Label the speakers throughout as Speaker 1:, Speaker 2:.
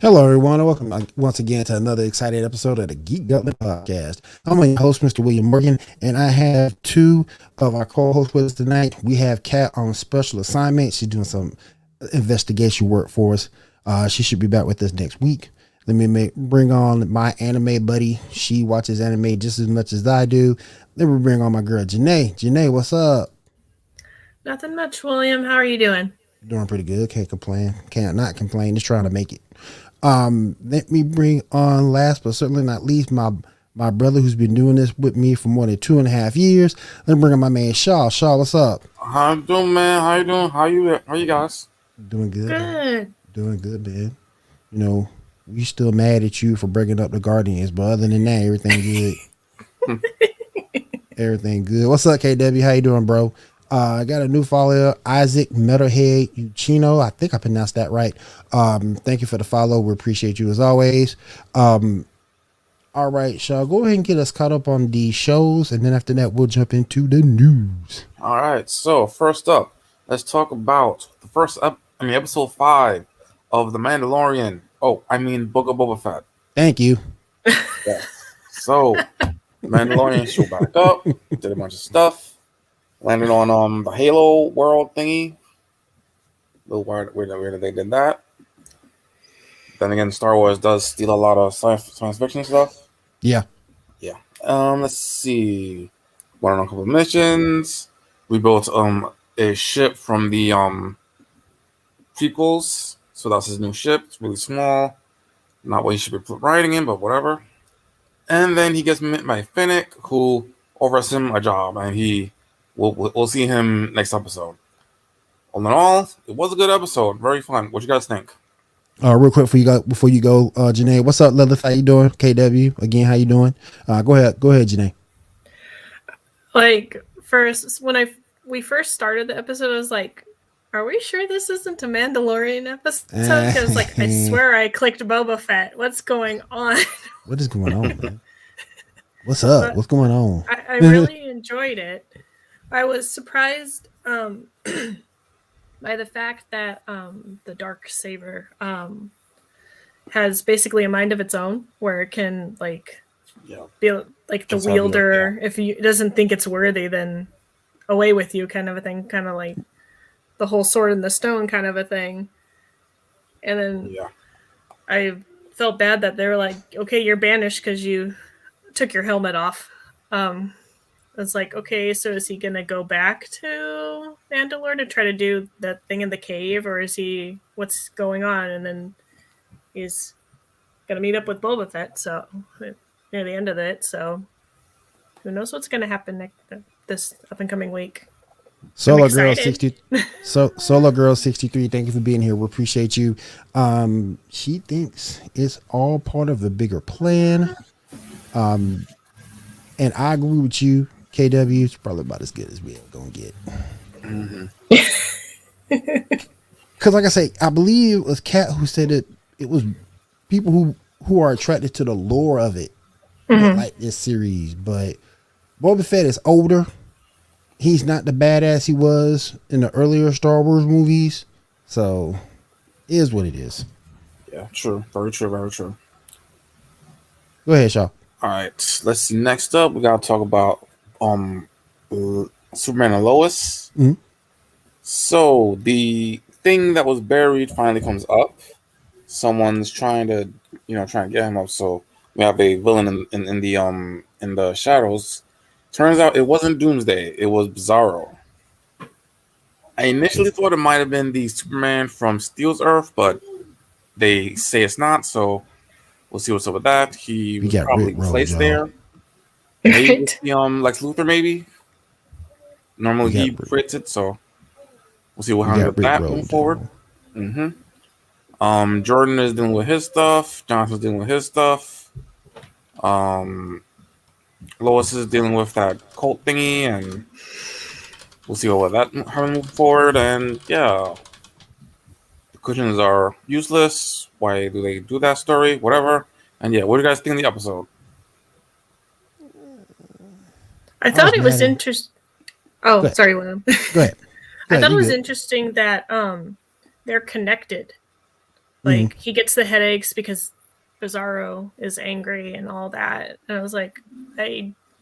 Speaker 1: Hello, everyone, and welcome once again to another exciting episode of the Geek Gauntlet podcast. I'm your host, Mr. William Morgan, and I have two of our co-hosts with us tonight. We have Kat on special assignment. She's doing some investigation work for us. She should be back with us next week. Let me bring on my anime buddy. She watches anime just as much as I do. Then we bring on my girl, Janae. Janae, what's up?
Speaker 2: Nothing much, William. How are you doing?
Speaker 1: Doing pretty good. Can't complain. Can't not complain. Just trying to make it. Let me bring on last but certainly not least my brother who's been doing this with me for more than 2.5 years. Let me bring on my man Shaw. Shaw, what's up?
Speaker 3: How you doing, man? How you doing? How you guys?
Speaker 1: Doing good, man.
Speaker 2: Good.
Speaker 1: Doing good, man. You know, we still mad at you for breaking up the Guardians, but other than that, everything good. Everything good. What's up, KW? How you doing, bro? I got a new follower, Isaac Metalhead Uchino. I think I pronounced that right. Thank you for the follow. We appreciate you as always. All right, Shaw, go ahead and get us caught up on the shows, and then after that, we'll jump into the news.
Speaker 3: All right. So first up, let's talk about the episode 5 of The Mandalorian. Oh, I mean Book of Boba Fett.
Speaker 1: Thank you.
Speaker 3: Yeah. So Mandalorian show back up, did a bunch of stuff, landed on the Halo world thingy. A little weird they did that. Then again, Star Wars does steal a lot of science fiction stuff.
Speaker 1: Yeah.
Speaker 3: Yeah. Let's see. Went on a couple of missions. We built a ship from the prequels. So that's his new ship. It's really small. Not what he should be riding in, but whatever. And then he gets met by Finnick, who offers him a job, and we'll see him next episode. All in all, it was a good episode. Very fun. What you guys think?
Speaker 1: Real quick before you go, Janae, what's up, Lilith? How you doing? KW, again, how you doing? Go ahead, Janae.
Speaker 2: Like first, when we first started the episode, I was like, "Are we sure this isn't a Mandalorian episode?" Because I swear I clicked Boba Fett. What's going on?
Speaker 1: What is going on, man? What's up?
Speaker 2: But
Speaker 1: what's going on?
Speaker 2: I really enjoyed it. I was surprised by the fact that the Dark Saber has basically a mind of its own, where it can be like the wielder. If it doesn't think it's worthy, then away with you, kind of a thing. Kind of like the whole sword in the stone kind of a thing. And then I felt bad that they were like, okay, you're banished because you took your helmet off. It's like, okay, so is he going to go back to Mandalore to try to do that thing in the cave, or what's going on? And then he's going to meet up with Boba Fett near the end of it. So who knows what's going to happen this up and coming week.
Speaker 1: Solo Girl 63, thank you for being here. We appreciate you. She thinks it's all part of a bigger plan. And I agree with you. KW is probably about as good as we're gonna get. Because, like I say, I believe it was Kat who said it was people who are attracted to the lore of it, like this series. But Boba Fett is older. He's not the badass he was in the earlier Star Wars movies. So, it is what it is.
Speaker 3: Yeah, true. Very true. Very true.
Speaker 1: Go ahead, Shaw.
Speaker 3: All right. Let's see. Next up, we gotta talk about Superman and Lois.
Speaker 1: Mm-hmm.
Speaker 3: So the thing that was buried finally comes up. Someone's trying to get him up. So we have a villain in the shadows. Turns out it wasn't Doomsday. It was Bizarro. I initially thought it might have been the Superman from Steel's Earth, but they say it's not. So we'll see what's up with that. He was probably placed there. Maybe Lex Luthor, maybe. Normally he creates it, so we'll see what happens with that moving forward. Jordan is dealing with his stuff. Jonathan's dealing with his stuff. Lois is dealing with that cult thingy, and we'll see what that moving forward. And yeah, the cushions are useless. Why do they do that story? Whatever. And yeah, what do you guys think of the episode?
Speaker 2: I thought it was interesting. Oh, sorry, William.
Speaker 1: Go ahead.
Speaker 2: I thought it was interesting that they're connected. Like he gets the headaches because Bizarro is angry and all that. And I was like,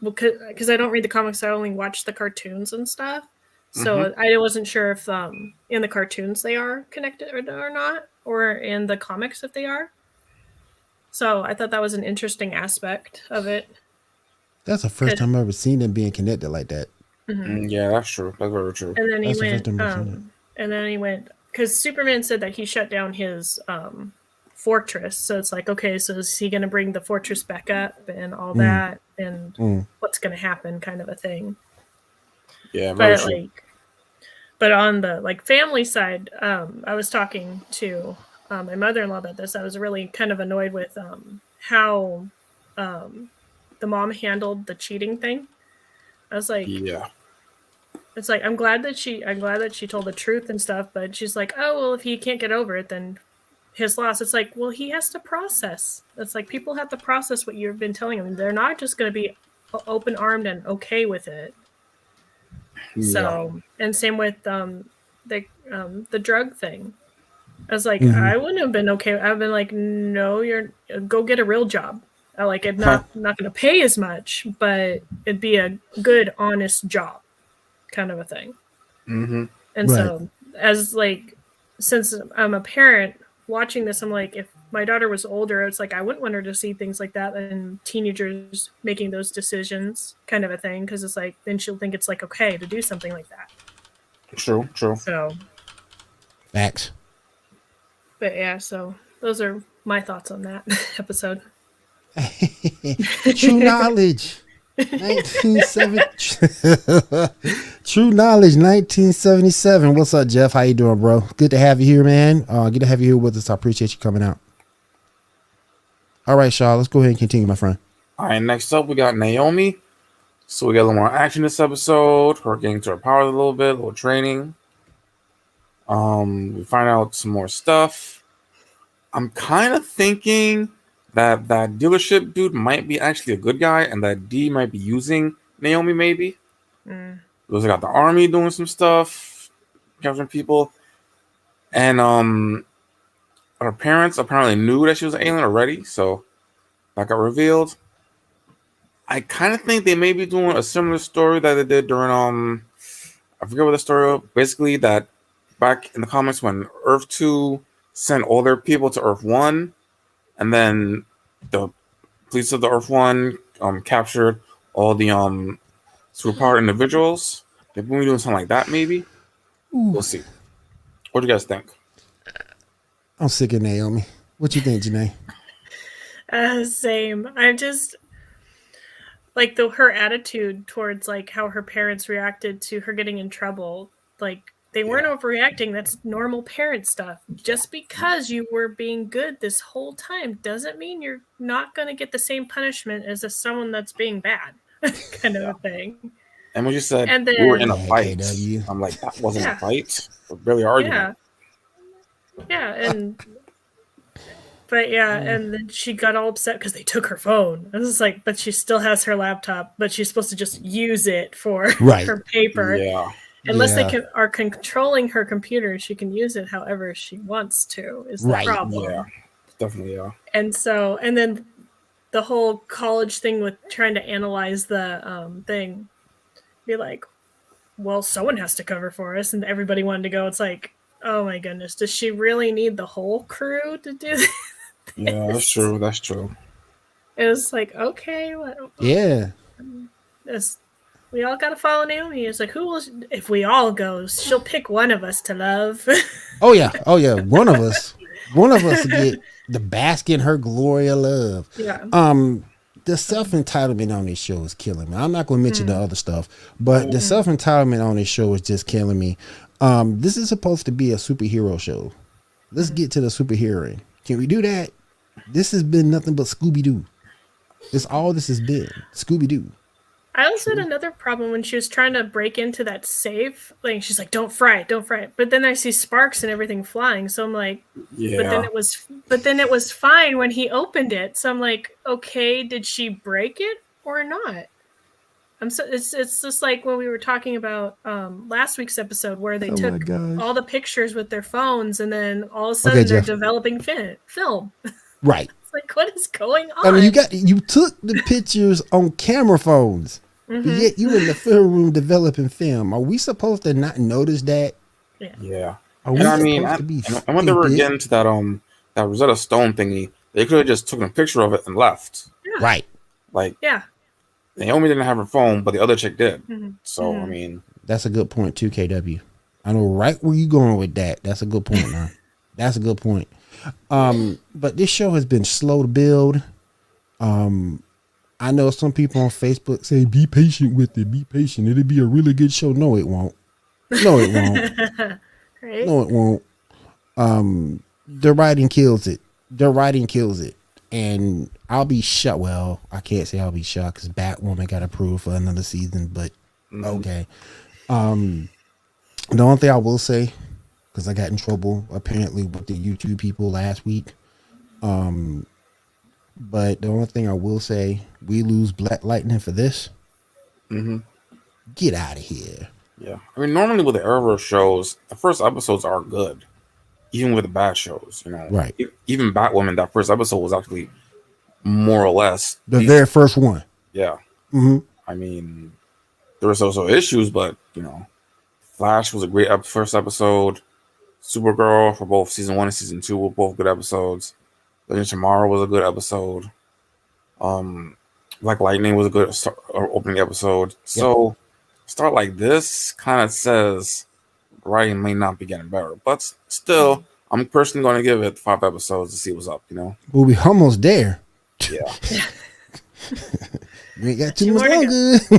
Speaker 2: because I don't read the comics, I only watch the cartoons and stuff. So I wasn't sure if in the cartoons they are connected or not, or in the comics if they are. So I thought that was an interesting aspect of it.
Speaker 1: That's the first time I've ever seen them being connected like that.
Speaker 3: Yeah, that's true. That's very true.
Speaker 2: And then he went, because Superman said that he shut down his fortress. So it's like, okay, so is he going to bring the fortress back up and all that, and what's going to happen, kind of a thing.
Speaker 3: Yeah, very true.
Speaker 2: Like, but on the like family side, I was talking to my mother-in-law about this. I was really kind of annoyed with how the mom handled the cheating thing. I was like,
Speaker 3: yeah,
Speaker 2: it's like I'm glad that she told the truth and stuff, but she's like, oh well, if he can't get over it, then his loss. It's like, well, he has to process. It's like people have to process what you've been telling them. They're not just going to be open-armed and okay with it. Yeah. So, and same with the drug thing. I was like, I wouldn't have been okay. I've been like, no, go get a real job. I like it. Not going to pay as much, but it'd be a good, honest job, kind of a thing. And so, as like, since I'm a parent watching this, I'm like, if my daughter was older, it's like I wouldn't want her to see things like that and teenagers making those decisions, kind of a thing, because it's like then she'll think it's like okay to do something like that.
Speaker 3: True.
Speaker 2: So,
Speaker 1: facts.
Speaker 2: But yeah, so those are my thoughts on that episode.
Speaker 1: True knowledge. 1977. What's up, Jeff? How you doing, bro? Good to have you here, man. Good to have you here with us. I appreciate you coming out. All right, Shaw, let's go ahead and continue, my friend.
Speaker 3: All right, next up we got Naomi. So we got a little more action this episode. We're getting to our powers a little bit, a little training. We find out some more stuff. I'm kind of thinking that dealership dude might be actually a good guy, and that D might be using Naomi, maybe. Because they got the army doing some stuff, capturing people, and her parents apparently knew that she was an alien already, so that got revealed. I kind of think they may be doing a similar story that they did during I forget what the story was. Basically, that back in the comics when Earth 2 sent all their people to Earth 1, and then the police of the Earth 1 captured all the superpowered individuals. They're going to be doing something like that, maybe. We'll see. What do you guys think?
Speaker 1: I'm sick of Naomi. What you think, Janae?
Speaker 2: Same. I'm just like her attitude towards like how her parents reacted to her getting in trouble. Like they weren't overreacting. That's normal parent stuff. Just because you were being good this whole time doesn't mean you're not going to get the same punishment as someone that's being bad, kind of a thing.
Speaker 3: And when you said we were in a fight, I'm like, that wasn't a fight. We're barely arguing.
Speaker 2: But and then she got all upset because they took her phone. I was like, but she still has her laptop, but she's supposed to just use it for her paper.
Speaker 3: Yeah.
Speaker 2: Unless they are controlling her computer, she can use it however she wants to, is the problem.
Speaker 3: Yeah, definitely, yeah.
Speaker 2: And then the whole college thing with trying to analyze the thing, be like, well, someone has to cover for us, and everybody wanted to go. It's like, oh my goodness, does she really need the whole crew to do this?
Speaker 3: Yeah, that's true.
Speaker 2: It was like, okay. We all got to follow Naomi. It's like, if we all go, she'll pick one of us to love.
Speaker 1: Oh yeah. One of us get the bask in her glory of love.
Speaker 2: Yeah.
Speaker 1: The self-entitlement on this show is killing me. I'm not going to mention the other stuff, but the self-entitlement on this show is just killing me. This is supposed to be a superhero show. Let's get to the superhero. Can we do that? This has been nothing but Scooby-Doo. It's all this has been. Scooby-Doo.
Speaker 2: I also had another problem when she was trying to break into that safe. Like she's like, "Don't fry it." But then I see sparks and everything flying, so I'm like,
Speaker 3: yeah.
Speaker 2: But then it was fine when he opened it. So I'm like, okay, did she break it or not? It's just like when we were talking about last week's episode where they
Speaker 1: Oh my
Speaker 2: took
Speaker 1: gosh.
Speaker 2: all the pictures with their phones and then all of a
Speaker 1: Okay,
Speaker 2: sudden they're
Speaker 1: Jeff.
Speaker 2: developing film.
Speaker 1: Right.
Speaker 2: It's like, what is going on?
Speaker 1: I mean, you took the pictures on camera phones, but yet you in the film room developing film. Are we supposed to not notice that?
Speaker 3: Yeah.
Speaker 1: Are we
Speaker 3: And I
Speaker 1: supposed
Speaker 3: mean,
Speaker 1: to be
Speaker 3: and when they were
Speaker 1: stupid?
Speaker 3: getting to that Rosetta Stone thingy, they could have just taken a picture of it and left.
Speaker 2: Yeah.
Speaker 1: Right.
Speaker 3: Like,
Speaker 2: Yeah.
Speaker 3: Naomi didn't have her phone, but the other chick did.
Speaker 2: Mm-hmm.
Speaker 3: So, I mean,
Speaker 1: That's a good point too, KW. I know right where you going with that. That's a good point, man. That's a good point. But this show has been slow to build. I know some people on Facebook say, be patient with it. Be patient. It'll be a really good show. No, it won't. No, it won't.
Speaker 2: Right?
Speaker 1: No, it won't. The writing kills it. The writing kills it. And I'll be shocked. Well, I can't say I'll be shocked because Batwoman got approved for another season, but okay. The only thing I will say, because I got in trouble apparently with the YouTube people last week. But the only thing I will say, we lose Black Lightning for this. Get out of here.
Speaker 3: yeah. I mean, normally with the Arrowverse shows, the first episodes are good, even with the bad shows. You know,
Speaker 1: Right.
Speaker 3: Even Batwoman, that first episode was actually more or less
Speaker 1: The
Speaker 3: decent.
Speaker 1: very first one.
Speaker 3: Yeah.
Speaker 1: Mm-hmm.
Speaker 3: I mean, there was also issues, but you know, Flash was a great first episode. Supergirl for both season 1 and season 2 were both good episodes. Legend of Tomorrow was a good episode. Black Lightning was a good opening episode. So, start like this kind of says writing may not be getting better, but still, I'm personally going to give it 5 episodes to see what's up. You know?
Speaker 1: We'll be almost there.
Speaker 3: Yeah,
Speaker 1: We ain't got
Speaker 2: Two
Speaker 1: too much
Speaker 2: more to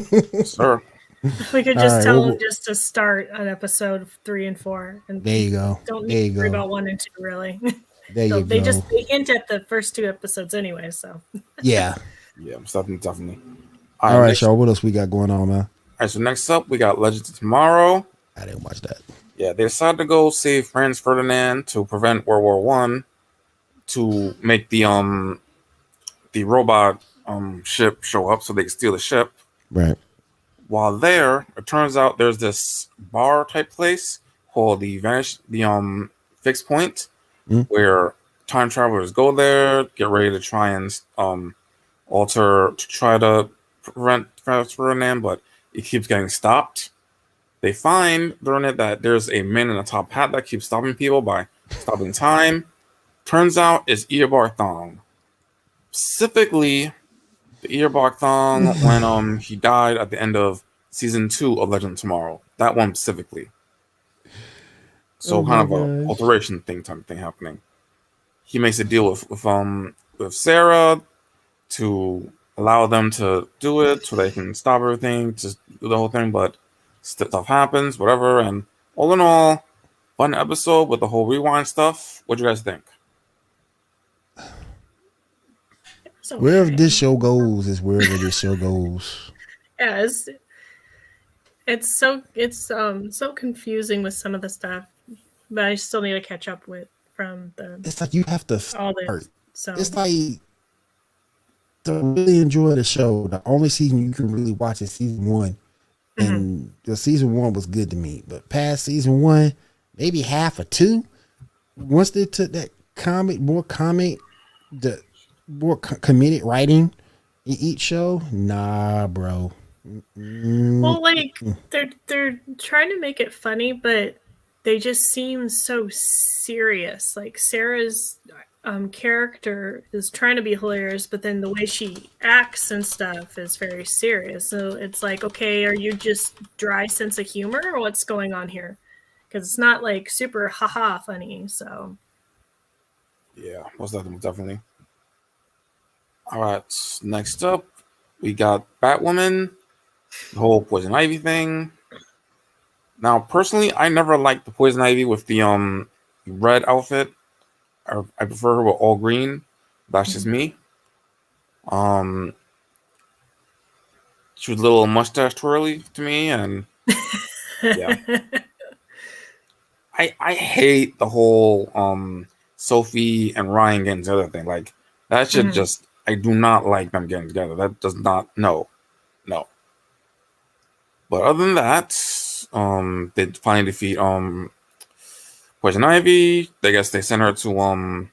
Speaker 1: longer.
Speaker 3: sure.
Speaker 2: We could
Speaker 1: All
Speaker 2: just
Speaker 1: right,
Speaker 2: tell
Speaker 1: well,
Speaker 2: them just to start on episode 3 and 4, and
Speaker 1: There you go.
Speaker 2: don't
Speaker 1: There
Speaker 2: need
Speaker 1: you
Speaker 2: to worry
Speaker 1: go.
Speaker 2: about 1 and 2 really.
Speaker 1: There you
Speaker 2: They
Speaker 1: go.
Speaker 2: they hint at the first 2 episodes anyway. So
Speaker 1: Yeah.
Speaker 3: Yeah, definitely.
Speaker 1: All right,
Speaker 3: next,
Speaker 1: Shaw. What else we got going on, man?
Speaker 3: All right, so next up, we got Legends of Tomorrow.
Speaker 1: I didn't watch that.
Speaker 3: Yeah, they decided to go save Franz Ferdinand to prevent World War One, to make the robot ship show up so they can steal the ship.
Speaker 1: Right.
Speaker 3: While there, it turns out there's this bar type place called the Fixed Point, where time travelers go there, get ready to try and try to prevent Franz Ferdinand, but it keeps getting stopped. They find during it that there's a man in a top hat that keeps stopping people by stopping time. Turns out it's Eobard Thawne. Specifically, the Eobard Thawne when he died at the end of season 2 of Legend of Tomorrow. That one specifically. So kind of a alteration type thing happening. He makes a deal with Sarah to allow them to do it so they can stop everything, just do the whole thing, but stuff happens, whatever, and all in all, fun episode with the whole rewind stuff. What'd you guys think?
Speaker 2: So,
Speaker 1: Wherever this show goes is wherever this show goes.
Speaker 2: yeah, it's so confusing with some of the stuff, but I still need to catch up with from the
Speaker 1: It's like you have to
Speaker 2: all
Speaker 1: start.
Speaker 2: this. So
Speaker 1: It's like to really enjoy the show. The only season you can really watch is season 1, and the season 1 was good to me. But past season 1, maybe half or 2. Once they took that more committed writing in each show, nah, bro.
Speaker 2: well, like they're trying to make it funny, but they just seem so serious. Like Sarah's character is trying to be hilarious, but then the way she acts and stuff is very serious. So it's like, okay, are you just dry sense of humor, or what's going on here? Because it's not like super haha funny. So
Speaker 3: Yeah, most definitely. All right, next up, we got Batwoman, the whole Poison Ivy thing. Now, personally, I never liked the Poison Ivy with the red outfit. I prefer her with all green. That's just me. She was a little mustache twirly to me, and yeah. I hate the whole Sophie and Ryan getting together thing. Like that should just, I do not like them getting together. That does not, no. But other than that, they finally defeat Poison Ivy. I guess they sent her to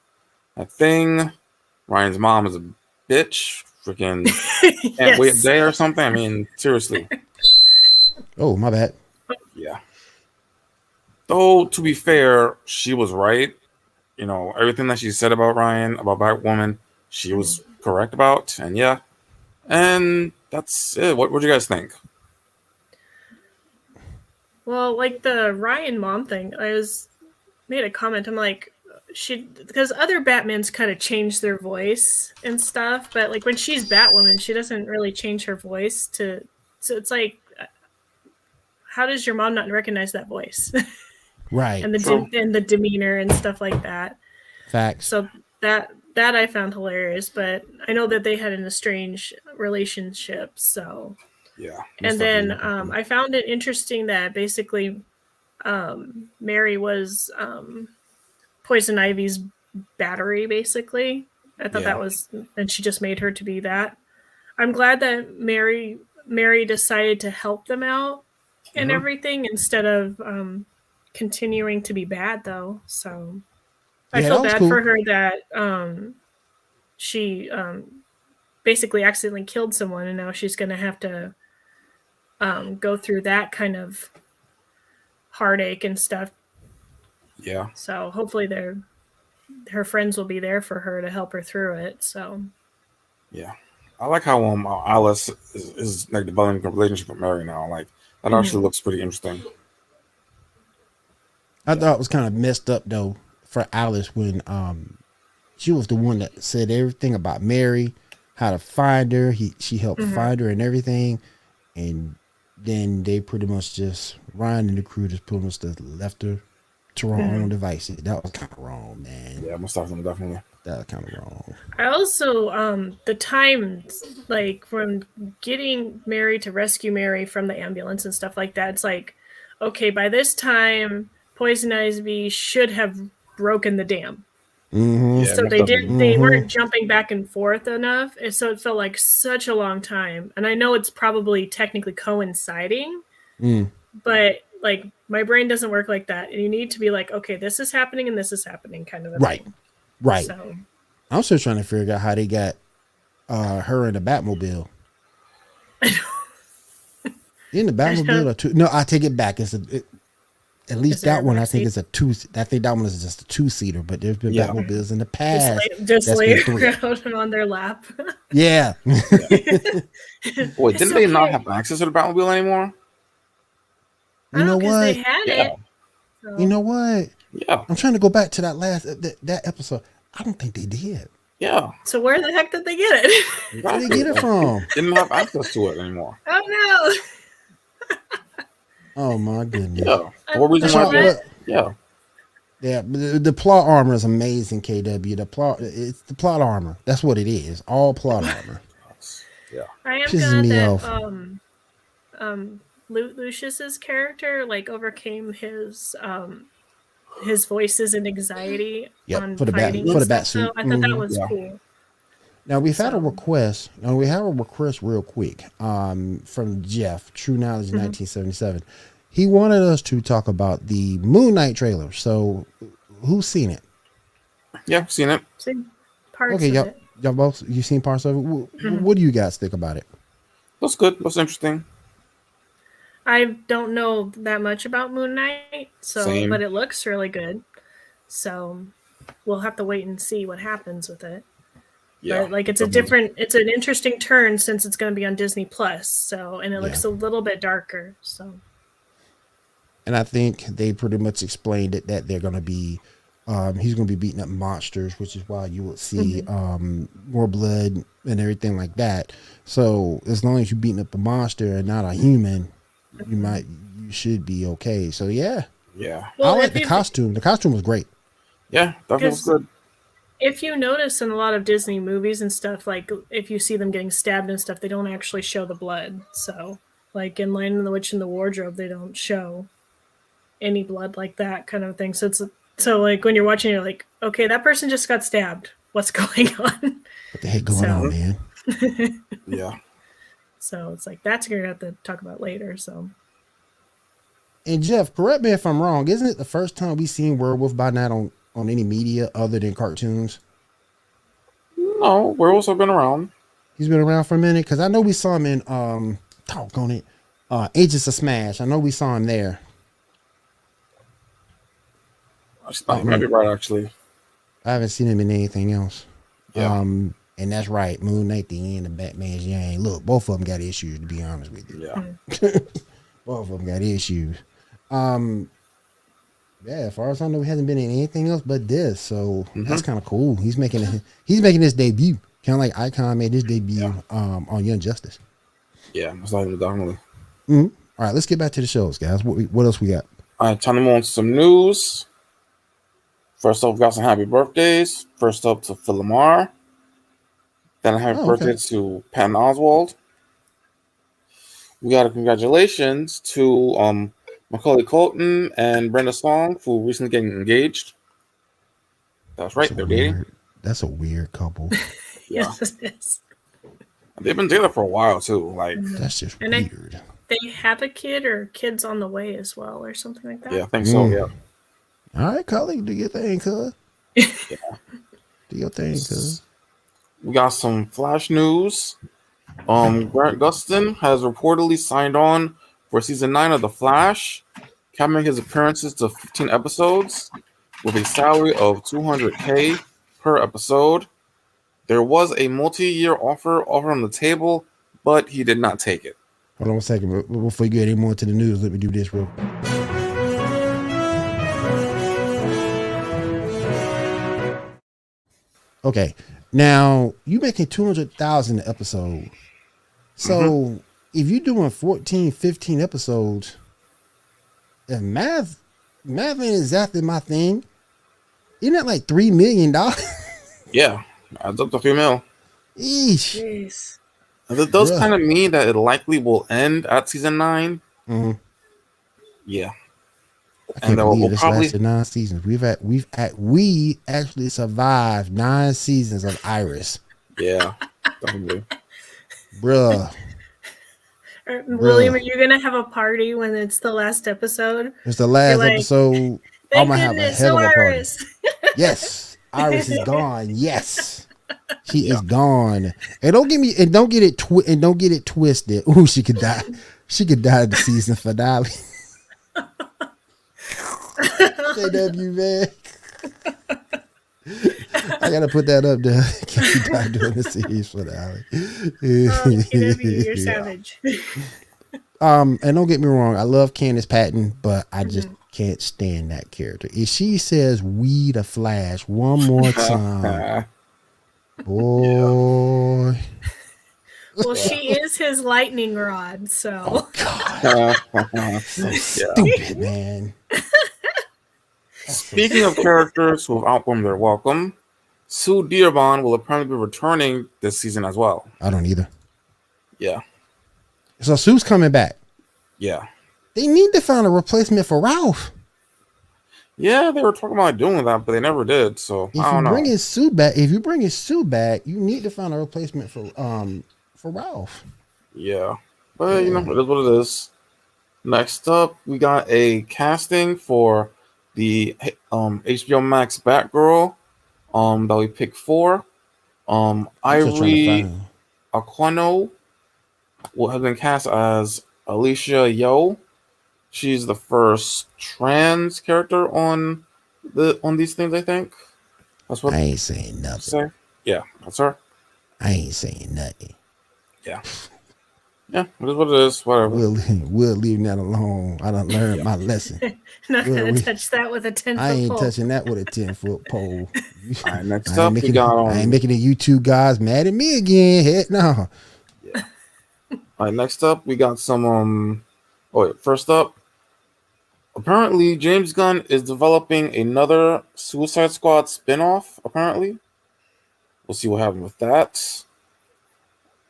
Speaker 3: that thing. Ryan's mom is a bitch. Freaking can't wait a
Speaker 2: Yes.
Speaker 3: day or something. I mean, seriously.
Speaker 1: Oh, my bad.
Speaker 3: Yeah. Though to be fair, she was right. You know, everything that she said about Ryan, about Black Woman, she was correct about. And yeah. And that's it. What do you guys think?
Speaker 2: Well, like the Ryan mom thing, made a comment. I'm like, because other Batmans kind of change their voice and stuff, but like when she's Batwoman, she doesn't really change her voice to. So it's like, how does your mom not recognize that voice?
Speaker 1: Right.
Speaker 2: and the demeanor and stuff like that.
Speaker 1: Facts.
Speaker 2: So that I found hilarious, but I know that they had an estranged relationship. So
Speaker 3: Yeah.
Speaker 2: and then I found it interesting that basically Mary was Poison Ivy's battery, basically. I thought that was, and she just made her to be that. I'm glad that Mary decided to help them out and everything instead of continuing to be bad, though. So I feel bad for her that she basically accidentally killed someone, and now she's going to have to go through that kind of heartache and stuff.
Speaker 3: Yeah.
Speaker 2: So hopefully her friends will be there for her to help her through it. So
Speaker 3: yeah, I like how Alice is like developing a relationship with Mary now. Like that actually looks pretty interesting.
Speaker 1: I thought it was kind of messed up though for Alice when she was the one that said everything about Mary, how to find her. She helped find her and everything, and then they pretty much just Ryan and the crew just pretty much just left her to her own devices. That was kind of wrong, man.
Speaker 3: Yeah, most definitely.
Speaker 1: That was kind of wrong.
Speaker 2: I also the time like from getting Mary to rescue Mary from the ambulance and stuff like that. It's like, okay, by this time Poison Ivy should have broken the dam.
Speaker 1: Mm-hmm.
Speaker 3: Yeah,
Speaker 2: So they weren't jumping back and forth enough, and so it felt like such a long time. And I know it's probably technically coinciding, but like my brain doesn't work like that. And you need to be like, okay, this is happening and this is happening, kind of a thing.
Speaker 1: Right.
Speaker 2: So
Speaker 1: I'm still trying to figure out how they got her in the Batmobile. In the Batmobile or two? No, I take it back. At least that one, I think, is a two. I think that one is just a 2-seater. But there's been Batmobiles in the past.
Speaker 2: Just lay around on their lap.
Speaker 1: Yeah.
Speaker 3: Wait, didn't they not have access to the Batmobile anymore?
Speaker 1: You know what?
Speaker 2: They had it. So.
Speaker 1: You know what?
Speaker 3: Yeah.
Speaker 1: I'm trying to go back to that that episode. I don't think they did.
Speaker 3: Yeah.
Speaker 2: So where the heck did they get it?
Speaker 1: Where did they get it from?
Speaker 3: Didn't have access to it anymore.
Speaker 2: Oh no.
Speaker 1: Oh my goodness.
Speaker 3: Yeah. What reason why? Yeah.
Speaker 1: Yeah, the plot armor is amazing, KW. It's the plot armor. That's what it is. All plot armor.
Speaker 3: Yeah.
Speaker 2: I am
Speaker 1: Pisses
Speaker 2: glad that Lucius's character like overcame his voices and anxiety on
Speaker 1: for the
Speaker 2: fighting
Speaker 1: bat suit.
Speaker 2: So I thought that was cool.
Speaker 1: Now we've had a request. Now we have a request real quick from Jeff, True Knowledge 1977. He wanted us to talk about the Moon Knight trailer. So who's seen it?
Speaker 3: Yeah, seen it.
Speaker 2: Seen parts
Speaker 1: Okay,
Speaker 2: of it.
Speaker 1: y'all both you seen parts of it? What do you guys think about it?
Speaker 3: Looks good. Looks interesting.
Speaker 2: I don't know that much about Moon Knight, but it looks really good. So we'll have to wait and see what happens with it. Yeah, but like it's an interesting turn since it's going to be on Disney Plus. So, and it looks a little bit darker. So,
Speaker 1: and I think they pretty much explained it that they're going to be, he's going to be beating up monsters, which is why you will see more blood and everything like that. So as long as you're beating up a monster and not a human, you should be okay. So yeah.
Speaker 2: Well,
Speaker 1: I like the costume. The costume was great.
Speaker 3: Yeah, definitely was good.
Speaker 2: If you notice in a lot of Disney movies and stuff, like if you see them getting stabbed and stuff, they don't actually show the blood. So, like in Lion and the Witch and the Wardrobe, they don't show any blood like that kind of thing. So like when you're watching, you're like, okay, that person just got stabbed. What's going on?
Speaker 1: What the heck going on, man?
Speaker 3: Yeah.
Speaker 2: So it's like that's gonna have to talk about later. So.
Speaker 1: And Jeff, correct me if I'm wrong. Isn't it the first time we've seen Werewolf by night on any media other than cartoons?
Speaker 3: No, werewolves have been around.
Speaker 1: He's been around for a minute because I know we saw him in talk on it, Agents of Smash. I know we saw him there.
Speaker 3: You might be right, actually.
Speaker 1: I haven't seen him in anything else.
Speaker 3: Yeah.
Speaker 1: And that's right. Moon Knight, the end of Batman's Yang. Look, both of them got issues, to be honest with you.
Speaker 3: Yeah.
Speaker 1: Both of them got issues. Yeah, as far as I know, he hasn't been in anything else but this. So that's kind of cool. He's making his debut. Kind of like Icon made his debut on Young Justice.
Speaker 3: Yeah, most likely, definitely.
Speaker 1: All right, let's get back to the shows, guys. What else we got?
Speaker 3: All right, time to move on to some news. First up, we got some happy birthdays. First up to Phil Lamar. Then a happy birthday to Patton Oswalt. We got a congratulations to Macaulay Culkin and Brenda Song, who recently getting engaged. That's right, they're dating.
Speaker 1: That's a weird couple.
Speaker 2: Yes, it is.
Speaker 3: They've been together for a while too. Like
Speaker 1: that's just weird.
Speaker 2: They have a kid or kids on the way as well, or something like that.
Speaker 3: Yeah, I think so. Yeah.
Speaker 1: All right, Cully, do your thing, cuz. Do your thing, cuz.
Speaker 3: We got some Flash news. Grant Gustin has reportedly signed on for season 9 of The Flash, capping his appearances to 15 episodes with a salary of $200K per episode. There was a multi-year offer on the table, but he did not take it.
Speaker 1: Hold on a second. Before you get any more into the news, let me do this real quick. Okay. Now, you making $200,000 an episode. So, if you're doing 14, 15 episodes, if math ain't exactly my thing, isn't that like $3 million?
Speaker 3: Yeah. Adds up to $3 million.
Speaker 1: Eesh.
Speaker 2: Jeez.
Speaker 3: It does kind of mean that it likely will end at season 9. Yeah.
Speaker 1: I can't believe this lasted 9 seasons. We actually survived 9 seasons of Iris.
Speaker 3: Yeah, definitely.
Speaker 1: Bruh.
Speaker 2: William, are you gonna have a party when it's the last episode?
Speaker 1: It's the last episode. I'm gonna have a hell of a party. Yes, Iris is gone. Yes, she is gone. And don't get it twisted. Ooh, she could die. She could die at the season finale. KW, man. I gotta put that up there. Can you die during the series finale?
Speaker 2: KW, you're savage.
Speaker 1: And don't get me wrong, I love Candace Patton, but I just can't stand that character. If she says "We the Flash" one more time, boy.
Speaker 2: Well, she is his lightning rod, so.
Speaker 1: Oh God, so stupid, man.
Speaker 3: Speaking of characters who have outgrown their welcome, Sue Dearborn will apparently be returning this season as well.
Speaker 1: I don't either.
Speaker 3: Yeah.
Speaker 1: So Sue's coming back.
Speaker 3: Yeah.
Speaker 1: They need to find a replacement for Ralph.
Speaker 3: Yeah, they were talking about doing that, but they never did. So I don't know.
Speaker 1: If you bring Sue back, you need to find a replacement for Ralph.
Speaker 3: Yeah, but you know, it is what it is. Next up, we got a casting for the HBO Max Batgirl that we picked for. Ivory Aquino has been cast as Alicia Yo. She's the first trans character on these things, I think. That's what
Speaker 1: I ain't saying nothing.
Speaker 3: Say. Yeah, that's her.
Speaker 1: I ain't saying nothing.
Speaker 3: Yeah. Yeah, it is what it is. Whatever.
Speaker 1: We'll leave that alone. I done learned my lesson.
Speaker 2: Not gonna touch that with a 10-foot pole.
Speaker 1: I ain't touching that with a 10-foot pole.
Speaker 3: All right, next up, we got
Speaker 1: I ain't making the YouTube guys mad at me again. Heck no.
Speaker 3: Yeah. All right, next up, we got some. First up, apparently James Gunn is developing another Suicide Squad spinoff. Apparently, we'll see what happens with that.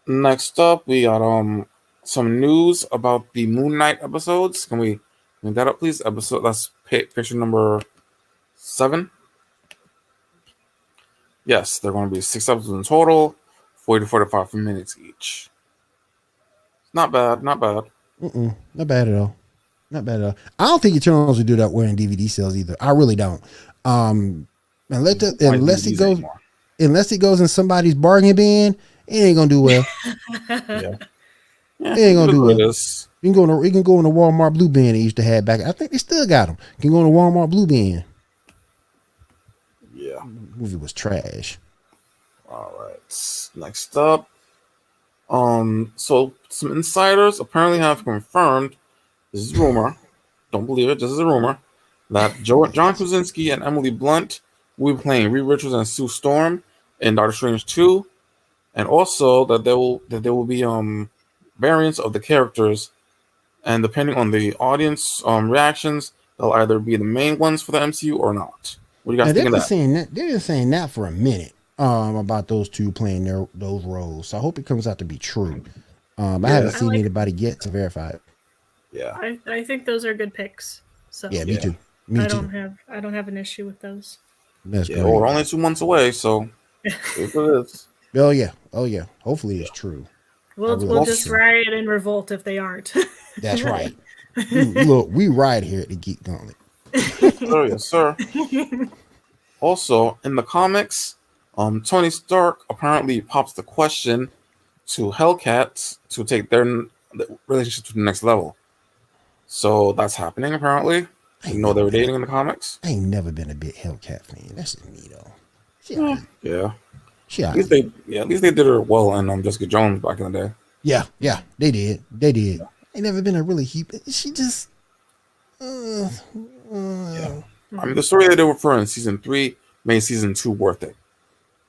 Speaker 3: Next up, we got some news about the Moon Knight episodes. Can we bring that up, please? That's picture number 7. Yes, they're going to be 6 episodes in total, 40 to 45 minutes each. Not bad. Not bad.
Speaker 1: Not bad at all. Not bad at all. I don't think Eternals would do that well in DVD sales either. I really don't. Unless
Speaker 3: DVDs
Speaker 1: it goes
Speaker 3: anymore.
Speaker 1: unless it goes in somebody's bargain bin, it ain't gonna do well.
Speaker 3: Yeah. Yeah,
Speaker 1: It ain't gonna do well.
Speaker 3: it is.
Speaker 1: You can go in the Walmart blue bin they used to have back. I think they still got them. You can go in the Walmart blue bin.
Speaker 3: Yeah.
Speaker 1: The movie was trash.
Speaker 3: All right. Next up. So some insiders apparently have confirmed, this is rumor, don't believe it, this is a rumor, that John Krasinski and Emily Blunt will be playing Reed Richards and Sue Storm in Doctor Strange 2, and also that there will be variants of the characters, and depending on the audience reactions, they'll either be the main ones for the MCU or not. What do you guys think of that?
Speaker 1: They've been saying that for a minute. About those two playing those roles. So I hope it comes out to be true. I haven't seen anybody yet to verify it.
Speaker 3: Yeah,
Speaker 2: I think those are good picks. So
Speaker 1: Yeah, me too.
Speaker 2: I don't have an issue with those.
Speaker 1: That's great.
Speaker 3: we're only 2 months away, so if it is.
Speaker 1: Oh yeah. Hopefully it's true.
Speaker 2: We'll just riot and revolt if they aren't.
Speaker 1: That's right. Look, we ride here at the Geek Gauntlet.
Speaker 3: Oh yes, sir. Also, in the comics, Tony Stark apparently pops the question to Hellcat to take their relationship to the next level. So that's happening apparently. You know they were dating in the comics.
Speaker 1: I ain't never been a big Hellcat fan. That's just me though.
Speaker 3: Yeah.
Speaker 1: At
Speaker 3: least they did her well in Jessica Jones back in the day.
Speaker 1: Yeah, they did. Ain't never been a really heap. She just.
Speaker 3: Yeah. I mean, the story they did for her in season 3 made season 2 worth it.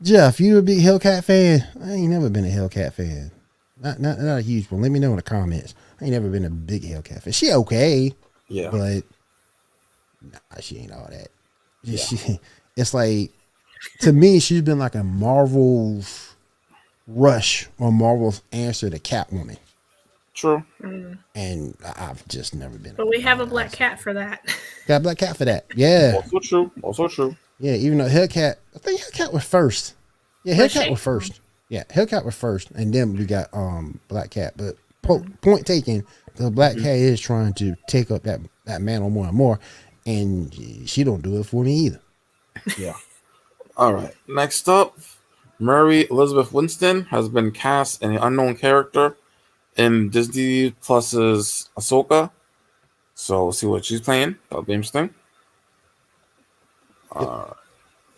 Speaker 1: Jeff, you a big Hellcat fan? I ain't never been a Hellcat fan. Not a huge one. Let me know in the comments. I ain't never been a big Hellcat fan. She okay.
Speaker 3: Yeah.
Speaker 1: But she ain't all that. It's like, to me, she's been like a Marvel's Rush or Marvel's answer to Catwoman.
Speaker 3: True.
Speaker 1: And I've just never been.
Speaker 2: But we have a black cat for that.
Speaker 1: Got a black cat for that. Yeah.
Speaker 3: Also true.
Speaker 1: Yeah, even though Hellcat, I think Hellcat was first. Yeah, Hellcat was first. Yeah, Hellcat was first, and then we got Black Cat. But point taken, the Black Cat is trying to take up that mantle more and more, and she don't do it for me either.
Speaker 3: Yeah. All right. Next up, Mary Elizabeth Winston has been cast in an unknown character in Disney Plus's Ahsoka. So we'll see what she's playing. That'll be interesting.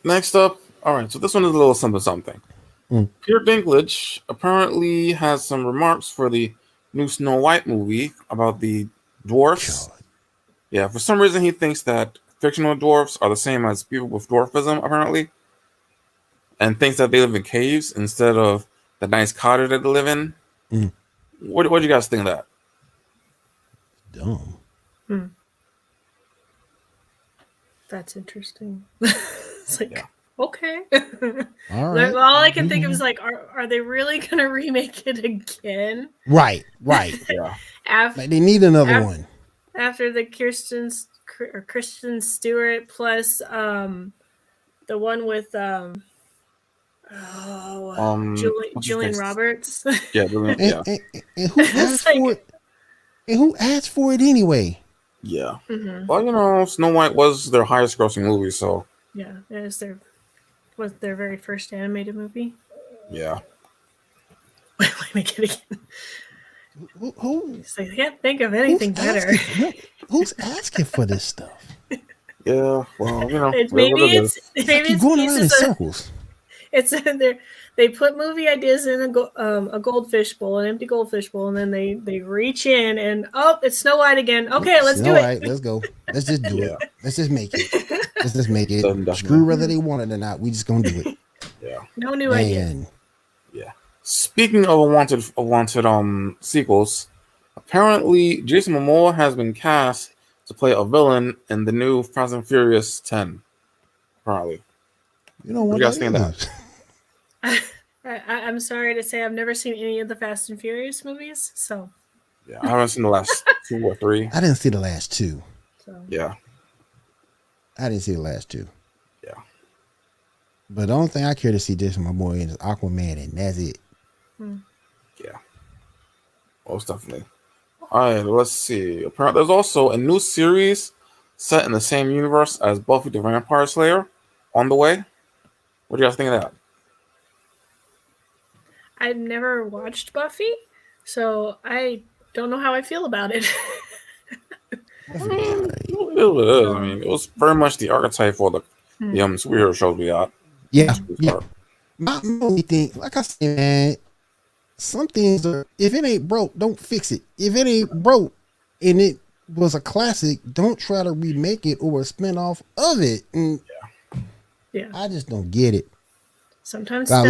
Speaker 3: Next up, all right, so this one is a little something. Peter Dinklage apparently has some remarks for the new Snow White movie about the dwarfs. God. Yeah, for some reason he thinks that fictional dwarfs are the same as people with dwarfism, apparently, and thinks that they live in caves instead of the nice cottage that they live in. What do you guys think of that?
Speaker 1: Dumb.
Speaker 2: That's interesting. It's like, okay.
Speaker 1: All right.
Speaker 2: All I can think of is like, are they really going to remake it again?
Speaker 1: Right.
Speaker 3: Yeah.
Speaker 1: Like they need another one.
Speaker 2: After the Kristen Stewart plus the one with Julian Roberts.
Speaker 3: Yeah, Julian. Yeah.
Speaker 1: And who asked for it? And who asked for it anyway?
Speaker 3: Yeah. Well, Snow White was their highest grossing movie, so.
Speaker 2: Yeah, it was their very first animated movie.
Speaker 3: Yeah.
Speaker 2: Let me get it again.
Speaker 1: Who?
Speaker 2: So I can't think of anything better.
Speaker 1: Who's asking for this stuff?
Speaker 3: Yeah, well,
Speaker 2: maybe it's
Speaker 1: going around in circles.
Speaker 2: It's they put movie ideas in a goldfish bowl, an empty goldfish bowl, and then they reach in and it's Snow White again. Okay, let's do it.
Speaker 1: All right, let's go. Let's just do it. Let's just make it. Let's just make it. Screw whether they want it or not. We just gonna do it.
Speaker 3: Yeah.
Speaker 2: No new idea.
Speaker 3: Yeah. Speaking of wanted sequels, apparently Jason Momoa has been cast to play a villain in the new Fast and Furious 10. Apparently.
Speaker 1: You know what
Speaker 3: you guys think of that?
Speaker 2: I'm sorry to say I've never seen any of the Fast and Furious movies, so.
Speaker 3: Yeah, I haven't seen the last 2 or 3.
Speaker 1: I didn't see the last 2.
Speaker 2: So.
Speaker 3: Yeah.
Speaker 1: I didn't see the last 2.
Speaker 3: Yeah.
Speaker 1: But the only thing I care to see Jason Momoa in is Aquaman, and that's it.
Speaker 3: Yeah. Most definitely. All right, let's see. Apparently, there's also a new series set in the same universe as Buffy the Vampire Slayer on the way. What do you guys think of that?
Speaker 2: I've never watched Buffy, so I don't know how I feel about it.
Speaker 3: I mean, it is. I mean, it was very much the archetype for the superhero shows we got.
Speaker 1: Yeah. My only thing, like I said, man, some things are, if it ain't broke, don't fix it. If it ain't broke and it was a classic, don't try to remake it or a spinoff of it. And
Speaker 2: yeah,
Speaker 1: I just don't get it.
Speaker 2: Sometimes
Speaker 1: I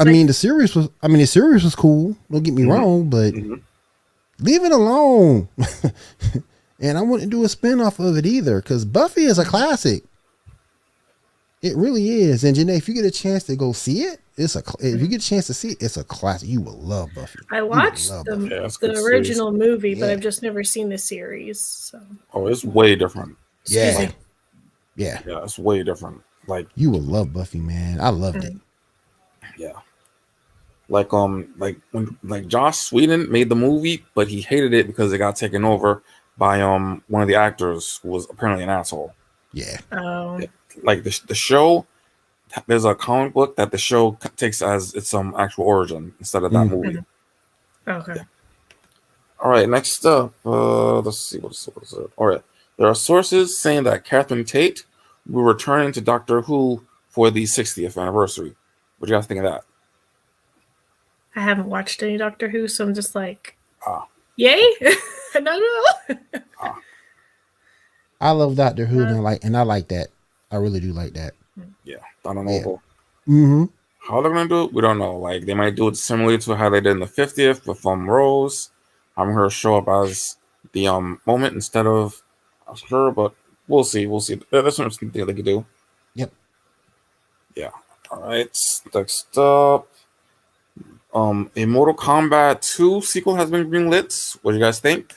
Speaker 1: mean, the series was cool. Don't get me wrong, but leave it alone. And I wouldn't do a spinoff of it either, because Buffy is a classic. It really is. And Janae, if you get a chance to go see it, if you get a chance to see it, it's a classic. You will love Buffy.
Speaker 2: I watched the original movie, but I've just never seen the series. So.
Speaker 3: Oh, it's way different.
Speaker 1: Yeah.
Speaker 3: Yeah, it's way different. Like,
Speaker 1: you will love Buffy, man. I loved it.
Speaker 3: Yeah. Like when Joss Whedon made the movie, but he hated it because it got taken over by one of the actors who was apparently an asshole.
Speaker 1: Yeah.
Speaker 2: Oh.
Speaker 3: Like the show, there's a comic book that the show takes as its actual origin instead of that movie.
Speaker 2: Okay.
Speaker 3: Yeah. All right, next up, let's see what's it. All right, there are sources saying that Catherine Tate will return to Doctor Who for the 60th anniversary. What do you guys think of that?
Speaker 2: I haven't watched any Doctor Who, so I'm just like, yay! No.
Speaker 1: I love Doctor Who, and I like that. I really do like that.
Speaker 3: Yeah, I don't know.
Speaker 1: Mm-hmm.
Speaker 3: How they're gonna do it, we don't know. Like, they might do it similarly to how they did in the 50th with Rose, having her show up as the moment instead of her, but we'll see. That's something they could do.
Speaker 1: Yep.
Speaker 3: Yeah. All right. Next up, a Mortal Kombat 2 sequel has been greenlit. What do you guys think?